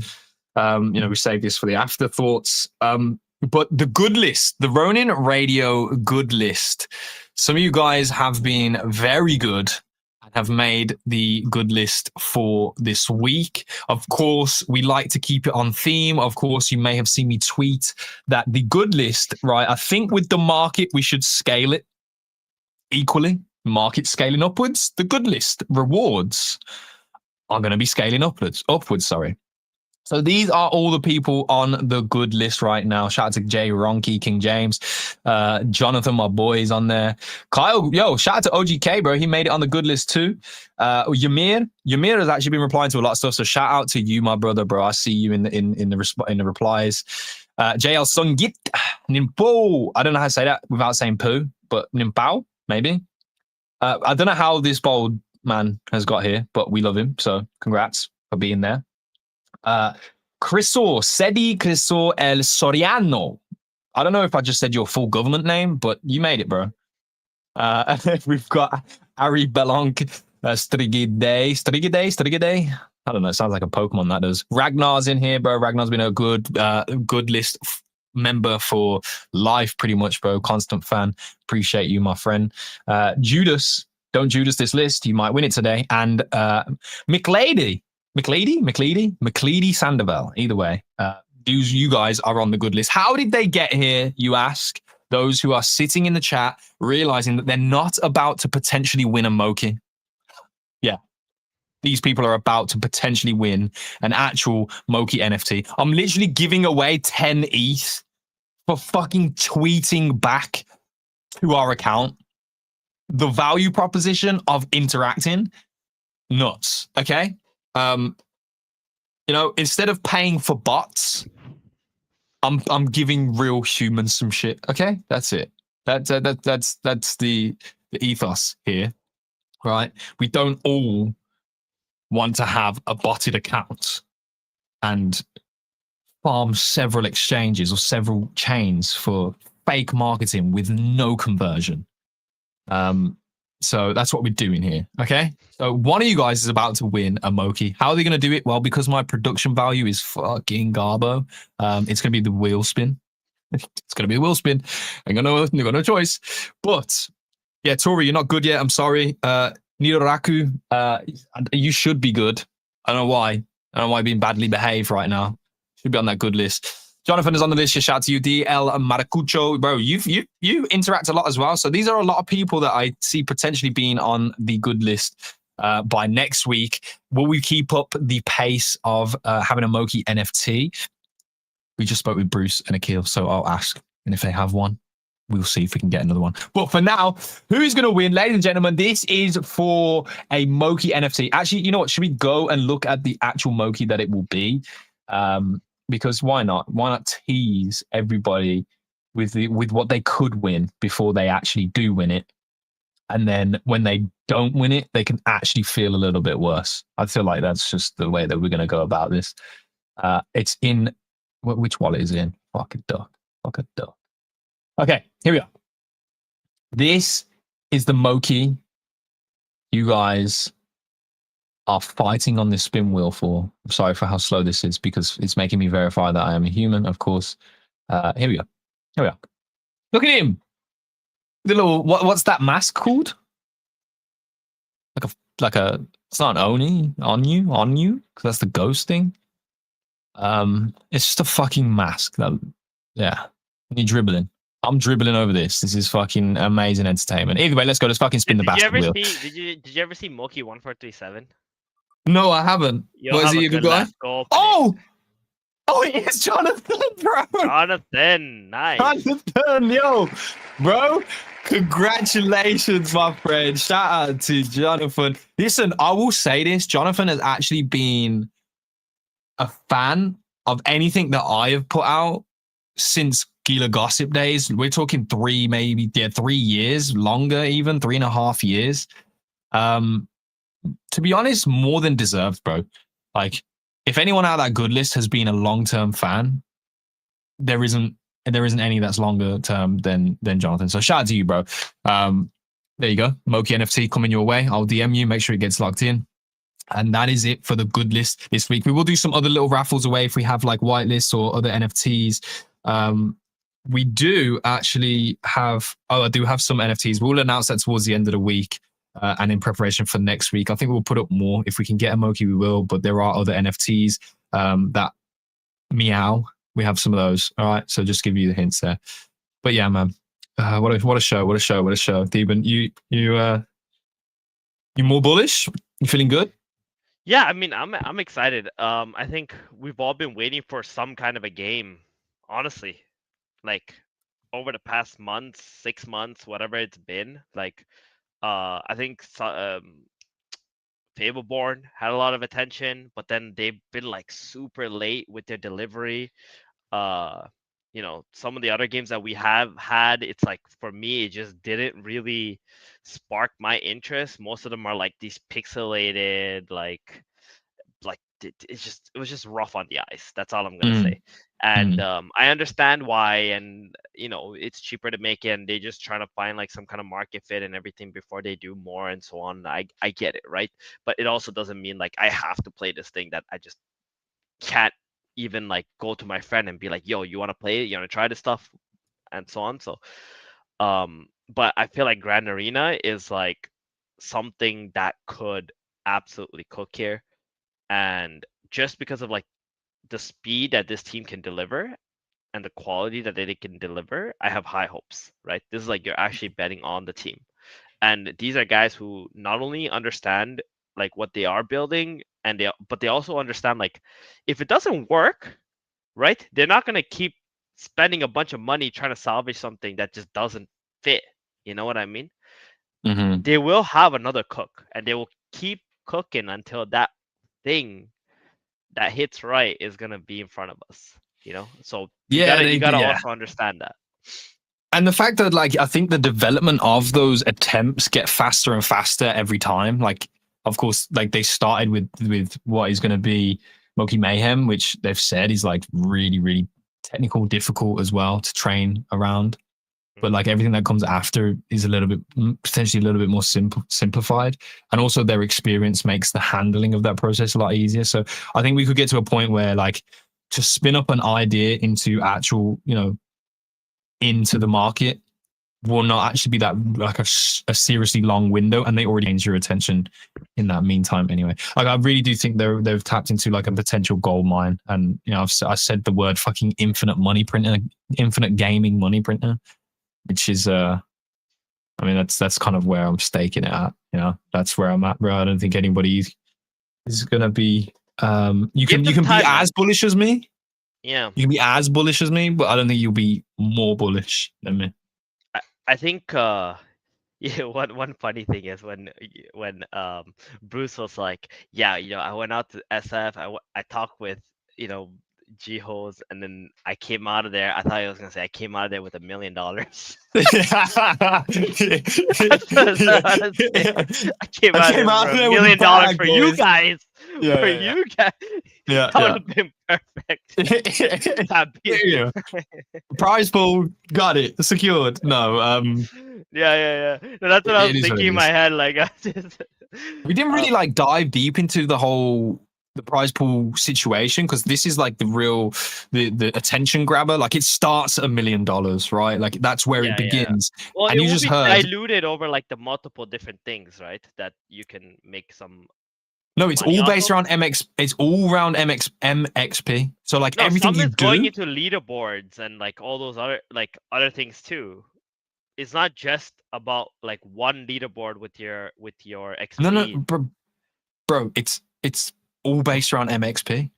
We saved this for the afterthoughts. But the good list, the Ronin Radio good list. Some of you guys have been very good and have made the good list for this week. Of course, we like to keep it on theme. Of course, you may have seen me tweet that the good list, right? I think with the market, we should scale it equally. Market scaling upwards. The good list rewards are going to be scaling upwards. So these are all the people on the good list right now. Shout out to Jay Ronky, King James, Jonathan, my boy, is on there. Kyle, shout out to OGK, bro. He made it on the good list too. Ymir has actually been replying to a lot of stuff. So shout out to you, my brother, bro. I see you in the replies. JL Sungit, Nimpo. I don't know how to say that without saying poo, but Nimpao, maybe. I don't know how this bold man has got here, but we love him. So congrats for being there. Sedi Crisor El Soriano. I don't know if I just said your full government name, but you made it, bro. We've got Ari Belonk, Strigide. I don't know. It sounds like a Pokemon, that does. Ragnar's in here, bro. Ragnar's been a good list member for life, pretty much, bro. Constant fan. Appreciate you, my friend. Judas. Don't Judas this list. You might win it today. And McLeady Sandoval. Either way, you guys are on the good list. How did they get here, you ask? Those who are sitting in the chat, realizing that they're not about to potentially win a Moki. Yeah. These people are about to potentially win an actual Moki NFT. I'm literally giving away 10 ETH for fucking tweeting back to our account. The value proposition of interacting, nuts. Okay? Instead of paying for bots, I'm giving real humans some shit. Okay, that's it. That's the ethos here, right? We don't all want to have a botted account and farm several exchanges or several chains for fake marketing with no conversion. So that's what we're doing here, okay? So one of you guys is about to win a Moki. How are they going to do it? Well, because my production value is fucking garbo, it's going to be the wheel spin. It's going to be the wheel spin. I got no choice. But, yeah, Tori, you're not good yet. I'm sorry. Nidoraku, you should be good. I don't know why. I don't know why you're being badly behaved right now. Should be on that good list. Jonathan is on the list. Shout out to you, DL Maracucho. Bro, you interact a lot as well. So these are a lot of people that I see potentially being on the good list by next week. Will we keep up the pace of having a Moki NFT? We just spoke with Bruce and Akil, so I'll ask. And if they have one, we'll see if we can get another one. But for now, who's going to win? Ladies and gentlemen, this is for a Moki NFT. Actually, you know what? Should we go and look at the actual Moki that it will be? Because why not? Why not tease everybody with what they could win before they actually do win it? and then when they don't win it, they can actually feel a little bit worse. I feel like that's just the way that we're going to go about this. It's in which wallet is it in? Fuck a duck. Fuck a duck. Okay, here we are. This is the Moki you guys are fighting on this spin wheel for. I'm sorry for how slow this is because it's making me verify that I am a human, of course. Here we go. Here we are. Look at him. The little what's that mask called? Like a it's not an Oni on you because that's the ghost thing. It's just a fucking mask. Yeah, and you're dribbling. I'm dribbling over this. This is fucking amazing entertainment. Either way, let's go. Let's fucking spin the basket wheel. Did you ever see Moki 1437? No, I haven't. What is he a good guy? Oh, it is Jonathan, bro. Jonathan, nice. Jonathan, yo, bro. Congratulations, my friend. Shout out to Jonathan. Listen, I will say this. Jonathan has actually been a fan of anything that I have put out since Gila Gossip days. We're talking 3 years, longer even, 3.5 years. To be honest, more than deserved, bro. Like, if anyone out of that good list has been a long-term fan, there isn't any that's longer term than Jonathan. So shout out to you, bro. There you go. Moki NFT coming your way. I'll DM you. Make sure it gets locked in. And that is it for the good list this week. We will do some other little raffles away if we have like whitelists or other NFTs. We do actually have, I do have some NFTs. We'll announce that towards the end of the week and in preparation for next week. I think we'll put up more. If we can get a Moki, we will. But there are other NFTs that meow. We have some of those. All right. So just give you the hints there. But yeah, man. What a show. What a show. What a show. Theben, you more bullish? You feeling good? Yeah, I mean, I'm excited. I think we've all been waiting for some kind of a game, honestly. Like over the past months, 6 months, whatever it's been. Like, I think Fableborn had a lot of attention, but then they've been like super late with their delivery. Some of the other games that we have had, it's like for me, it just didn't really spark my interest. Most of them are like these pixelated, like it was just rough on the ice. That's all I'm gonna say. And I understand why, and it's cheaper to make it, and they just trying to find like some kind of market fit and everything before they do more and so on. I get it, right? But it also doesn't mean like I have to play this thing that I just can't even like go to my friend and be like, yo, you want to play it? You want to try this stuff? And so on. So, but I feel like Grand Arena is like something that could absolutely cook here. And just because of like the speed that this team can deliver and the quality that they can deliver, I have high hopes, right? This is like you're actually betting on the team. And these are guys who not only understand like what they are building, but they also understand like if it doesn't work, right? They're not gonna keep spending a bunch of money trying to salvage something that just doesn't fit. You know what I mean? Mm-hmm. They will have another cook, and they will keep cooking until that thing that hits right is gonna be in front of us. So you gotta also understand that. And the fact that like I think the development of those attempts get faster and faster every time. Like, of course, like they started with what is going to be Moki Mayhem, which they've said is like really, really technical, difficult as well to train around. But like everything that comes after is potentially a little bit more simplified. And also their experience makes the handling of that process a lot easier. So I think we could get to a point where like to spin up an idea into actual, into the market will not actually be that like a seriously long window, and they already gained your attention in that meantime anyway. Like I really do think they've tapped into like a potential gold mine, and I said the word fucking infinite gaming money printer, which is that's kind of where I'm staking it at. That's where I'm at, bro. I don't think anybody is gonna be you can be as bullish as me. Yeah, you can be as bullish as me, but I don't think you'll be more bullish than me. I think one funny thing is when Bruce was like, I went out to SF, I talked with G-holes, and then I came out of there. I thought I was gonna say I came out of there with $1 million. That's what I was gonna say. I came out of there for $1 million for you guys. For you guys. Yeah, That would have been perfect. Prize pool, got it, secured. No, yeah. No, that's what I was thinking in my head. Like, we didn't really like dive deep into the prize pool situation, because this is like the attention grabber. Like, it starts at $1 million, right? Like, that's where it begins. Yeah. Well, and it you will just be heard diluted over like the multiple different things, right? That you can make some. No, it's all based around MX. It's all around MXP. So like everything you do going into leaderboards and like all those other things too. It's not just about like one leaderboard with your XP. No, bro. It's all based around MXP.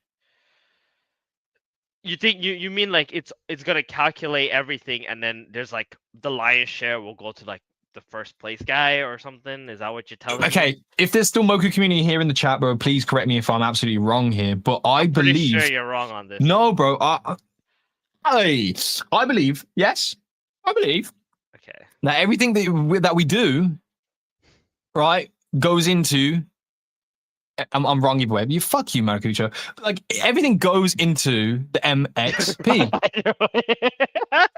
You think you mean like it's gonna calculate everything, and then there's like the lion's share will go to like the first place guy or something? Is that what you're telling me? Okay, if there's still Moku community here in the chat, bro, please correct me if I'm absolutely wrong here. But I'm pretty sure you're wrong on this. No, bro. I believe. Yes, I believe. Okay. Now everything that we do, right, goes into. I'm wrong either way. Fuck you, Maracucho. Like, everything goes into the MXP.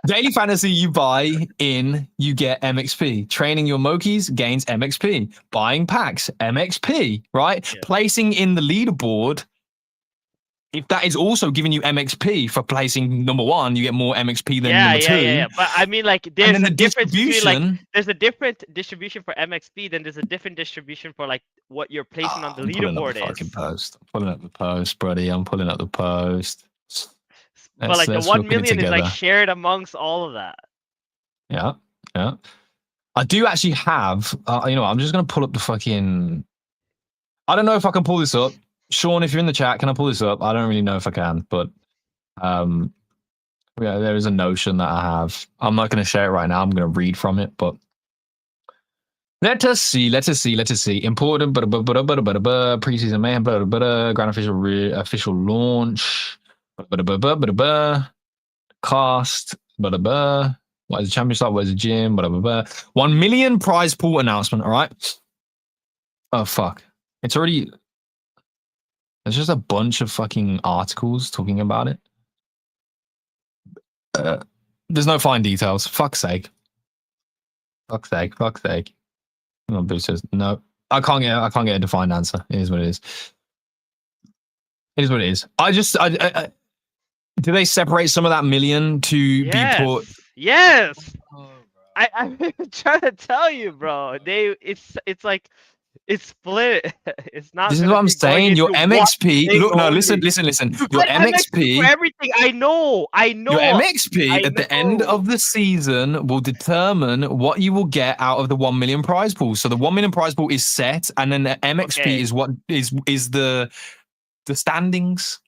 Daily fantasy, you buy in, you get MXP. Training your Mokis gains MXP. Buying packs, MXP, right? Yeah. Placing in the leaderboard, if that is also giving you MXP for placing number 1, you get more MXP than number 2. Yeah. But I mean, like, there's a difference between, like, there's a different distribution for MXP, then there's a different distribution for like what you're placing on the leaderboard I'm pulling up the post, buddy. I'm pulling up the post. But like the 1 million is like shared amongst all of that. Yeah. I do actually have. I'm just gonna pull up the fucking. I don't know if I can pull this up. Sean, if you're in the chat, can I pull this up? I don't really know if I can, but there is a notion that I have. I'm not going to share it right now. I'm going to read from it, but let us see. Important, preseason mayhem, grand official launch, cast, what is the champion start? Where's the gym? 1 million prize pool announcement. All right. Oh fuck! It's already. There's just a bunch of fucking articles talking about it. There's no fine details. Fuck's sake. No boosters. No, I can't get a defined answer. It is what it is. I do they separate some of that million to be put? Yes. I'm trying to tell you, bro. It's like. It's split. It's not. This is what I'm saying. Your MXP. Look, no, listen. Your MXP for everything. I know. Your MXP at the end of the season will determine what you will get out of the 1 million prize pool. So the 1 million prize pool is set, and then the MXP is what is the standings.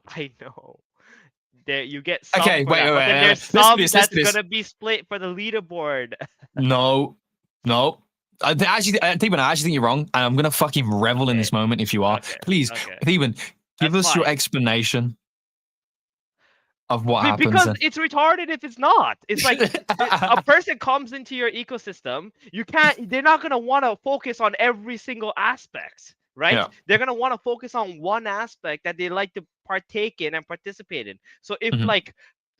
I know. There you get. Some wait. There's some that's gonna be split for the leaderboard. No. I actually think you're wrong, and I'm gonna fucking revel in this moment if you are. Please, Theban, give us your explanation of what happens. Because it's retarded if it's not. It's like a person comes into your ecosystem, they're not gonna want to focus on every single aspect, right? Yeah. They're gonna want to focus on one aspect that they like to partake in and participate in. So if like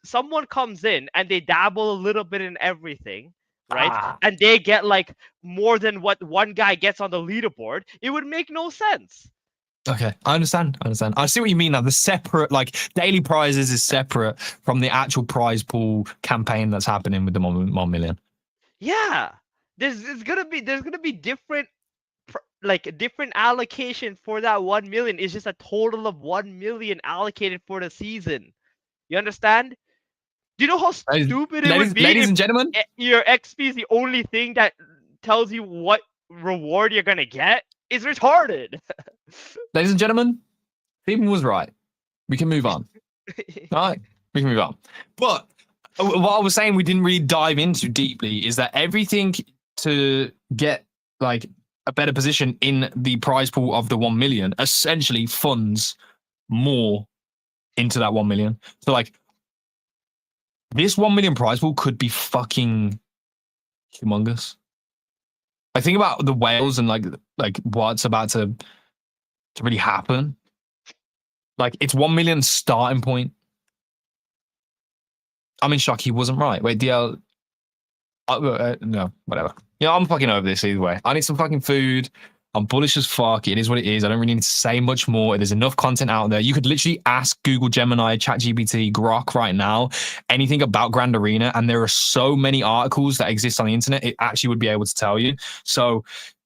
someone comes in and they dabble a little bit in everything, right? And they get like more than what one guy gets on the leaderboard, it would make no sense. Okay, I understand. I see what you mean now. The separate, like, daily prizes is separate from the actual prize pool campaign that's happening with the 1 million. Yeah, there's gonna be different allocation for that 1 million. It's just a total of 1 million allocated for the season. You understand? Do you know how stupid it would be? Ladies and gentlemen, your XP is the only thing that tells you what reward you're gonna get? It's retarded. Ladies and gentlemen, Theban was right. We can move on. All right, we can move on. But what I was saying we didn't really dive into deeply is that everything to get like a better position in the prize pool of the 1 million essentially funds more into that 1 million. So like this 1 million prize pool could be fucking humongous. I think about the whales and like what's about to really happen. Like it's 1 million starting point. I'm in shock he wasn't right. Wait, DL. No, whatever. Yeah, I'm fucking over this either way. I need some fucking food. I'm bullish as fuck. It is what it is. I don't really need to say much more. There's enough content out there. You could literally ask Google Gemini, ChatGPT, Grok right now, anything about Grand Arena, and there are so many articles that exist on the internet, it actually would be able to tell you. So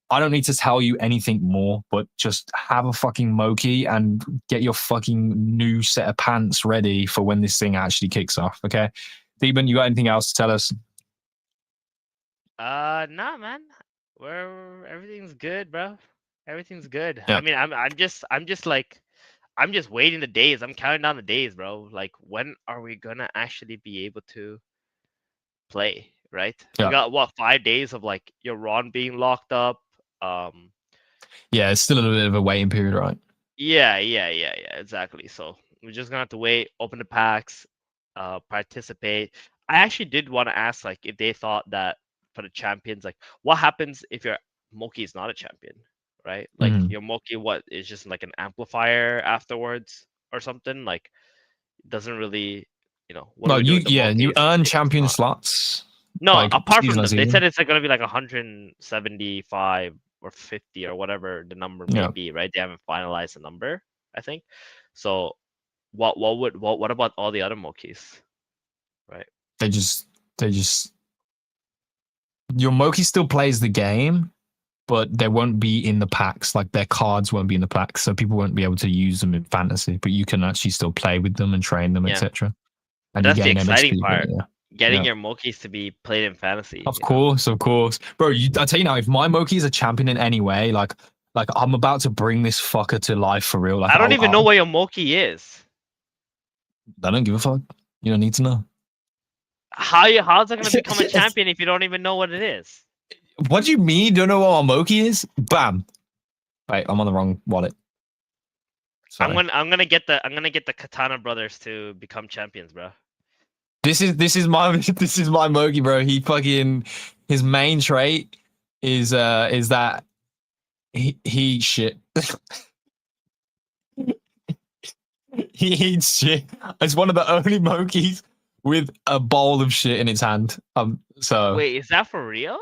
I don't need to tell you anything more, but just have a fucking Moki and get your fucking new set of pants ready for when this thing actually kicks off, okay? Theben, you got anything else to tell us? Nah, man. Everything's good, bro. Everything's good. Yeah. I mean, I'm just waiting the days. I'm counting down the days, bro. Like, when are we gonna actually be able to play? Right? Yeah. We got what, 5 days of like your Ron being locked up. Yeah, it's still a little bit of a waiting period, right? Yeah, exactly. So we're just gonna have to wait, open the packs, participate. I actually did want to ask, like, if they thought that for the champions, like, what happens if your Moki is not a champion, right? Like your Moki, what is just like an amplifier afterwards or something? Like, it doesn't really, what do No, we do with the you Mokis earn if it's champion not? slots. No, like, apart from season on them, they season. said it's like gonna be like 175 or 50 or whatever the number may Yeah. be, right? They haven't finalized the number, I think. So what about all the other Mokis? Right. They just your Moki still plays the game, but they won't be in the packs. Like their cards won't be in the packs, so people won't be able to use them in fantasy. But you can actually still play with them and train them, Yeah. etc. And you that's the gain exciting MXP, part. yeah. Getting Yeah. your Mokis to be played in fantasy. Of course, bro. I tell you now, if my Moki is a champion in any way, like I'm about to bring this fucker to life for real. Like I don't even know what your Moki is. I don't give a fuck. You don't need to know. How's it gonna become a champion if you don't even know what it is? What do you mean? You don't know what Moki is? Bam. Wait, I'm on the wrong wallet. Sorry. I'm gonna get the Katana brothers to become champions, bro. This is my Moki, bro. He fucking, his main trait is that he eats shit. He eats shit. It's one of the only Mokis with a bowl of shit in its hand. So wait, is that for real?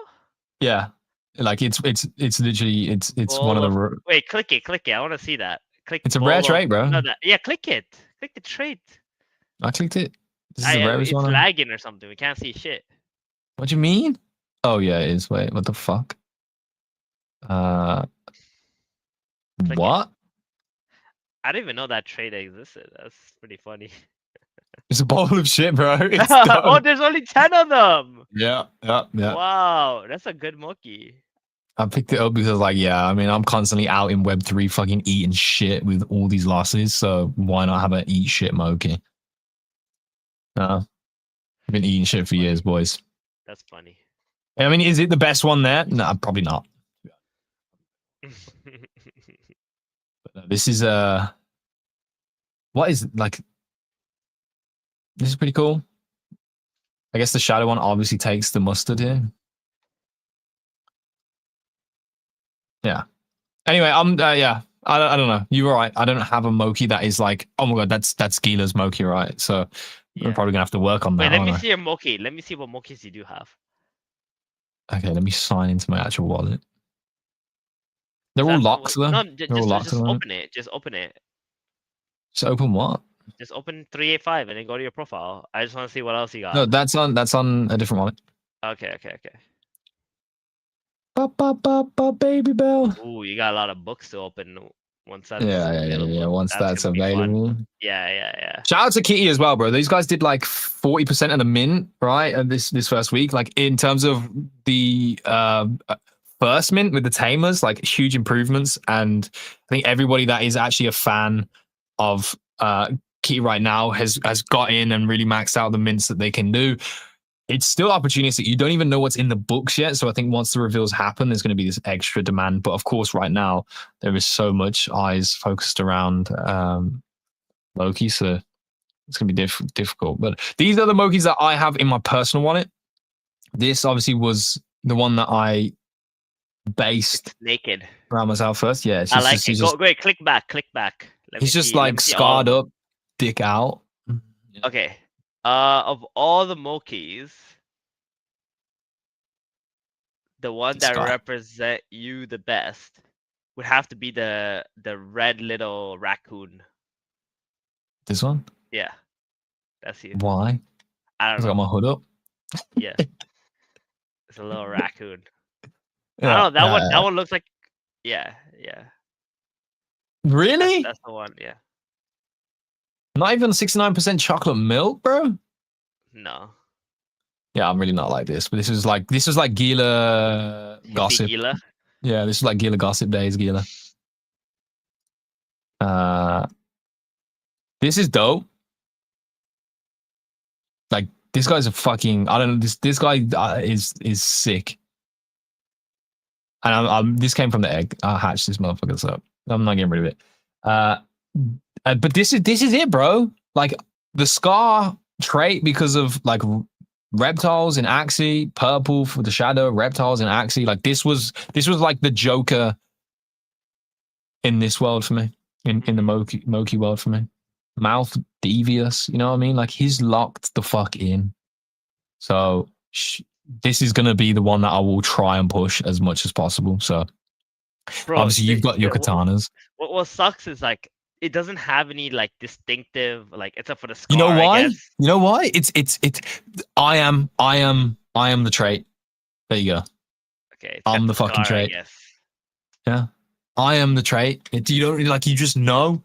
Yeah, like it's literally it's one of the. Wait, click it. I want to see that. Click. It's a rare trait, bro. No, yeah, click it. Click the trait. I clicked it. This is the rarest it's one. lagging or something. We can't see shit. What do you mean? Oh yeah, it is. Wait, what the fuck? What? I didn't even know that trait existed. That's pretty funny. It's a bowl of shit, bro. Oh, there's only 10 of them. Yeah. Wow, that's a good Moki. I picked it up because, like, yeah, I mean, I'm constantly out in Web3 fucking eating shit with all these losses, so why not have an eat shit Moki? I've been eating shit for years, boys. That's funny. I mean, is it the best one there? No, probably not. But this is what is like? This is pretty cool. I guess the shadow one obviously takes the mustard here. Yeah. Anyway, yeah. I don't know. You were right. I don't have a Moki that is like, oh my god, that's Gila's Moki, right? So we're probably gonna have to work on that. Wait, let me see your Moki. Let me see what Mokis you do have. Okay, let me sign into my actual wallet. They're all locked though. No, just open it. Just open it. Just open what? Just open 385 and then go to your profile. I just want to see what else you got. No, that's on a different wallet. Okay. Baby bell. Ooh, you got a lot of books to open once that's yeah. Once that's available. Yeah. Shout out to Kitty as well, bro. These guys did like 40% of the mint, right? And this first week, like in terms of the first mint with the tamers, like huge improvements. And I think everybody that is actually a fan of Kitty right now has got in and really maxed out the mints that they can do. It's still opportunistic. You don't even know what's in the books yet. So I think once the reveals happen, there's going to be this extra demand. But of course, right now, there is so much eyes focused around Moki, so it's gonna be difficult. But these are the Mokis that I have in my personal wallet. This obviously was the one that I based It's naked. around myself first. Yeah, I like it. Go, great. Click back. He's just like scarred up, dick out. Okay. Of all the Mokis, the one that represent you the best would have to be the red little raccoon. This one? Yeah, that's you. Why? I don't know. I got my hood up. Yeah, it's a little raccoon. Yeah, I don't know. That one looks like. Yeah. Really? That's the one. Yeah. Not even 69% chocolate milk, bro. No. Yeah, I'm really not like this. But this was like Gila gossip. Gila? Yeah, this is like Gila gossip days, Gila. This is dope. Like this guy's a fucking. I don't know. This guy is sick. And this came from the egg. I hatched this motherfucker up. I'm not getting rid of it. But this is it, bro. Like the scar trait because of like reptiles in Axie, purple for the shadow, reptiles in Axie. Like this was like the Joker in this world for me, in the Moki world for me. Mouth devious, you know what I mean? Like he's locked the fuck in. So this is gonna be the one that I will try and push as much as possible. So bro, obviously you've got your katanas. What sucks is like it doesn't have any like distinctive like except for the scar. You know why? I guess. You know why? It's I am the trait. There you go. Okay. I'm the fucking trait. Yeah. I am the trait. You don't like you just know.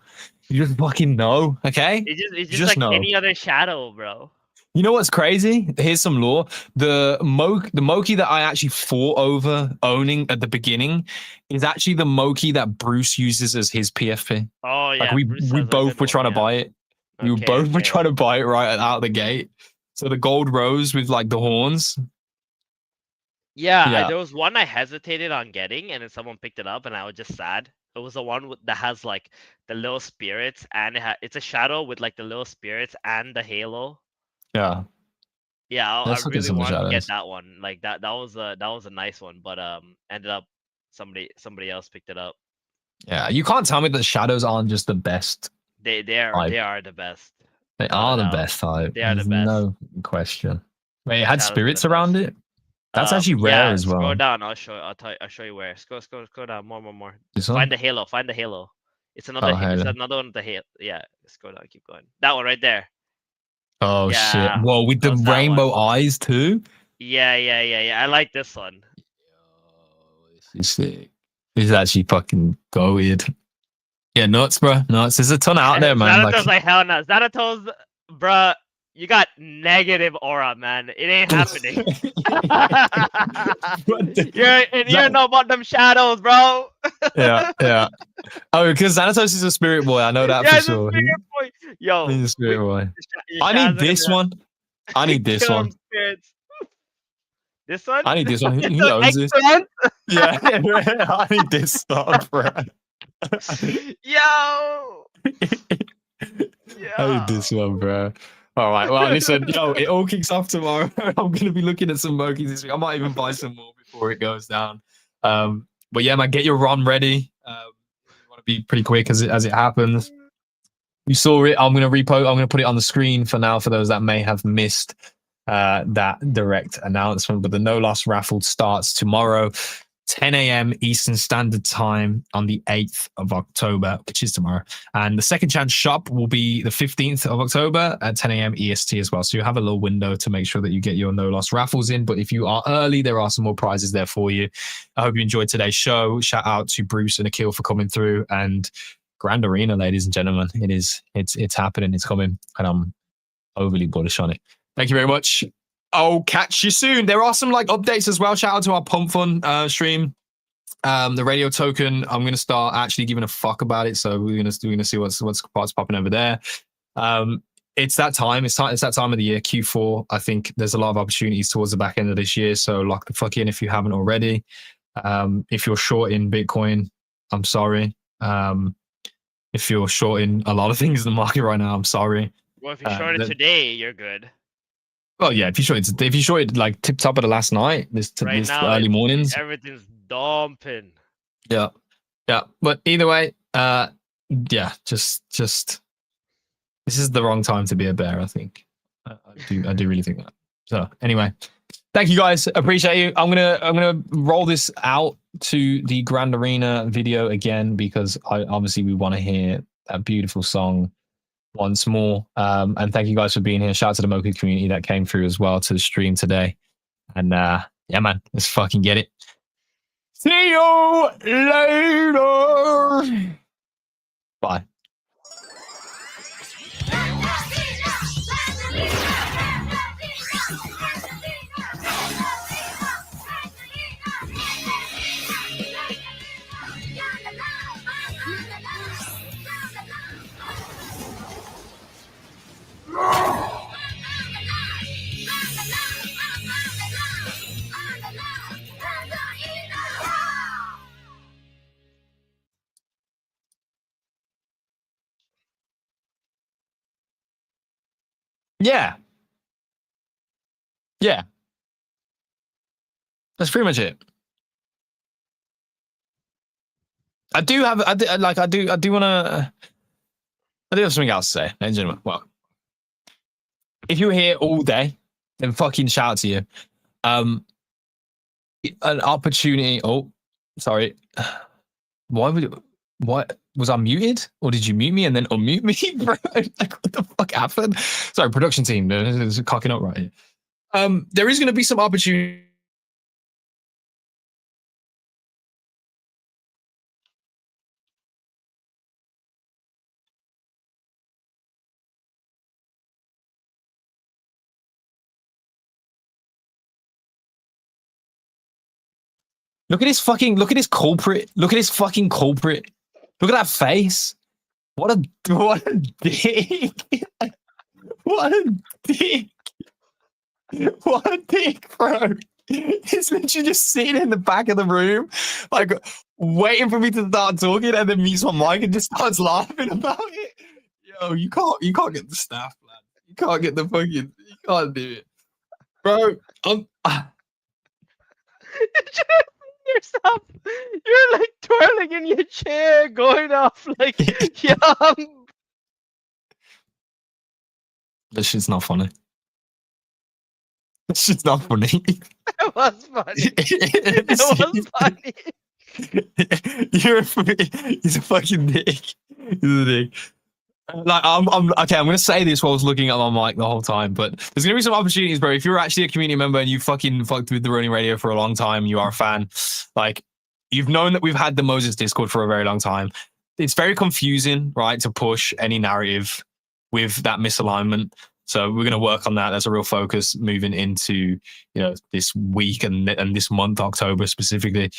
You just fucking know, okay? It's just like know. Any other shadow, bro. You know what's crazy? Here's some lore. The Moki that I actually fought over owning at the beginning is actually the Moki that Bruce uses as his PFP. Oh yeah. Like we both were trying to buy it. We both were trying to buy it right out of the gate. So the gold rose with like the horns. Yeah. There was one I hesitated on getting, and then someone picked it up, and I was just sad. It was the one that has like the little spirits, and it's a shadow with like the little spirits and the halo. Yeah. Yeah, I really wanted to get that one. Like that was a nice one, but ended up somebody else picked it up. Yeah, you can't tell me that shadows aren't just the best. They are the best. They are the best type. They are the best. No question. Wait, it had spirits around it? That's actually rare as well. Scroll down. I'll show you where. Scroll down. More. Find the halo. It's another. It's another one with the halo. Yeah. Scroll down. Keep going. That one right there. Oh shit! Whoa, with the rainbow eyes too. Yeah. I like this one. This is sick. This is actually fucking goated. Yeah, nuts, bro. Nuts. There's a ton out there, man. Xanatos like hell nuts. Xanatos, bro. You got negative aura, man. It ain't happening. you know about them shadows, bro. yeah. Oh, because Xanatos is a spirit boy. I know that for sure. Boy. Yo, he's a spirit boy. I need this one. I need this one. This one? I need this one. Who owns this? Yeah, I need this stuff, bro. Yo. I need this one, bro. All right. Well, listen, it all kicks off tomorrow. I'm going to be looking at some Mokis this week. I might even buy some more before it goes down. But yeah, man, get your run ready. You want to be pretty quick as it happens. You saw it. I'm going to put it on the screen for now for those that may have missed that direct announcement. But the No Loss raffle starts tomorrow, 10 a.m. Eastern Standard Time on the 8th of October, which is tomorrow. And the second chance shop will be the 15th of October at 10 a.m. EST as well. So you have a little window to make sure that you get your No Loss raffles in. But if you are early, there are some more prizes there for you. I hope you enjoyed today's show. Shout out to Bruce and Akil for coming through. And Grand Arena, ladies and gentlemen. It's happening. It's coming. And I'm overly bullish on it. Thank you very much. I'll catch you soon. There are some like updates as well. Shout out to our Pump Fun stream. The radio token, I'm gonna start actually giving a fuck about it. So we're gonna see what's popping over there. It's that time. It's that time of the year, Q4. I think there's a lot of opportunities towards the back end of this year. So lock the fuck in if you haven't already. If you're short in Bitcoin, I'm sorry. if you're shorting a lot of things in the market right now, I'm sorry. Well, if you short it today, you're good. Well, yeah, if you shorted like tip top of the last night, this now, early mornings, everything's dumping. Yeah. But either way, yeah, just this is the wrong time to be a bear. I think I do really think that. So anyway, thank you guys. Appreciate you. I'm gonna roll this out to the Grand Arena video again because obviously we want to hear that beautiful song once more. And thank you guys for being here. Shout out to the Moku community that came through as well to the stream today. And yeah, man, let's fucking get it. See you later. Bye. Yeah. That's pretty much it. I do have something else to say, ladies and gentlemen. Welcome. If you're here all day, then fucking shout out to you. An opportunity. Oh, sorry. What was I muted, or did you mute me and then unmute me, bro? Like, what the fuck happened? Sorry, production team, this is cocking up right here. There is going to be some opportunity. Look at this fucking culprit. Look at this fucking culprit. Look at that face. What a dick. What a dick. What a dick, bro. He's literally just sitting in the back of the room, like waiting for me to start talking, and then mutes my mic and just starts laughing about it. Yo, you can't get the staff, man. You can't get the fucking, you can't do it. Bro, yourself. You're like twirling in your chair, going off like yum. This shit's not funny. This shit's not funny. It was funny. It was funny. He's a fucking dick. He's a dick. Like I'm okay. I'm gonna say this while I was looking at my mic the whole time, but there's gonna be some opportunities, bro. If you're actually a community member and you fucking fucked with the Ronin Radio for a long time, you are a fan. Like, you've known that we've had the Moses Discord for a very long time. It's very confusing, right, to push any narrative with that misalignment. So we're gonna work on that. That's a real focus moving into this week and this month, October specifically.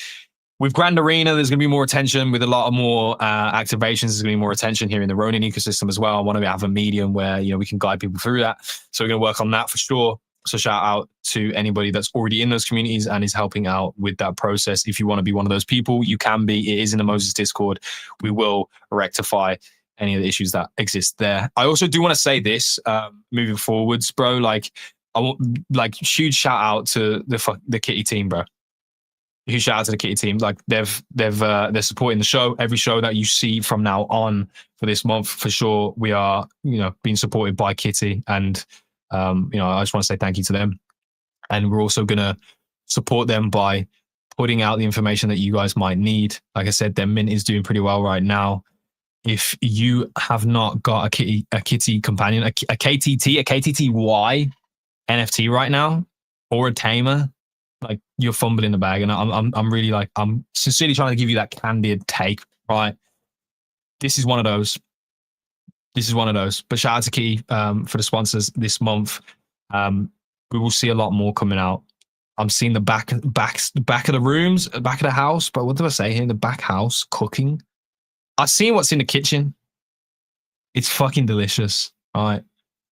With Grand Arena, there's going to be more attention. With a lot of more activations, there's going to be more attention here in the Ronin ecosystem as well. I want to have a medium where we can guide people through that. So we're going to work on that for sure. So shout out to anybody that's already in those communities and is helping out with that process. If you want to be one of those people, you can be. It is in the Moses Discord. We will rectify any of the issues that exist there. I also do want to say this moving forwards, bro. Like, I want huge shout out to the Kitty team, bro. Huge shout out to the Kitty team. Like, they're supporting the show. Every show that you see from now on for this month, for sure, we are being supported by Kitty, and I just want to say thank you to them. And we're also gonna support them by putting out the information that you guys might need. Like I said, their mint is doing pretty well right now. If you have not got a kitty companion, a KTTY NFT right now, or a tamer, like, you're fumbling the bag. And I'm really I'm sincerely trying to give you that candid take, right? This is one of those. But shout out to Kitty for the sponsors this month. We will see a lot more coming out. I'm seeing the back of the rooms, back of the house. But what did I say here? The back house cooking. I've seen what's in the kitchen. It's fucking delicious, all right?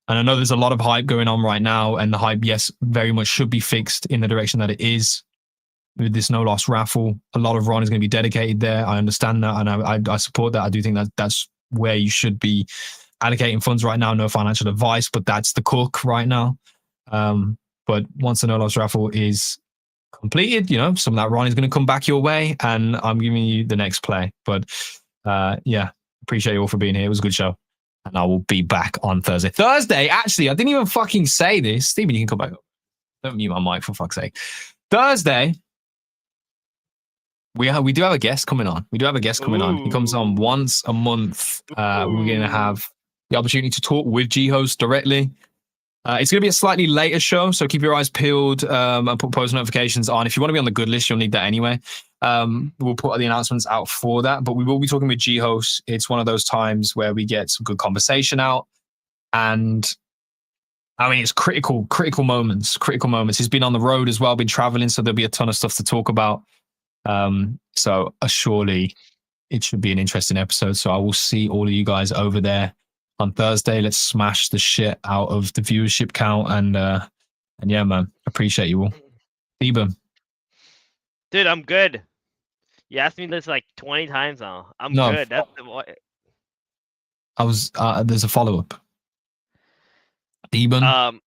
And I know there's a lot of hype going on right now, and the hype, yes, very much should be fixed in the direction that it is. With this no loss raffle, a lot of Ron is going to be dedicated there. I understand that, and I support that. I do think that's where you should be allocating funds right now. No financial advice, but that's the cook right now. But once the no loss raffle is completed, some of that Ronin is going to come back your way, and I'm giving you the next play. But yeah, appreciate you all for being here. It was a good show, and I will be back on Thursday. Actually, I didn't even fucking say this. Stephen, you can come back up. Don't mute my mic for fuck's sake. Thursday, we do have a guest coming on. He comes on once a month. We're going to have the opportunity to talk with G-Host directly. It's going to be a slightly later show, so keep your eyes peeled and put post notifications on. If you want to be on the good list, you'll need that anyway. We'll put the announcements out for that, but we will be talking with G-Host. It's one of those times where we get some good conversation out, and I mean, it's critical moments. He's been on the road as well, been traveling, so there'll be a ton of stuff to talk about. So surely it should be an interesting episode. So I will see all of you guys over there on Thursday. Let's smash the shit out of the viewership count, and yeah, man, appreciate you all. Eben. Dude, I'm good. You asked me this like 20 times now. I'm good. That's there's a follow-up. Eben.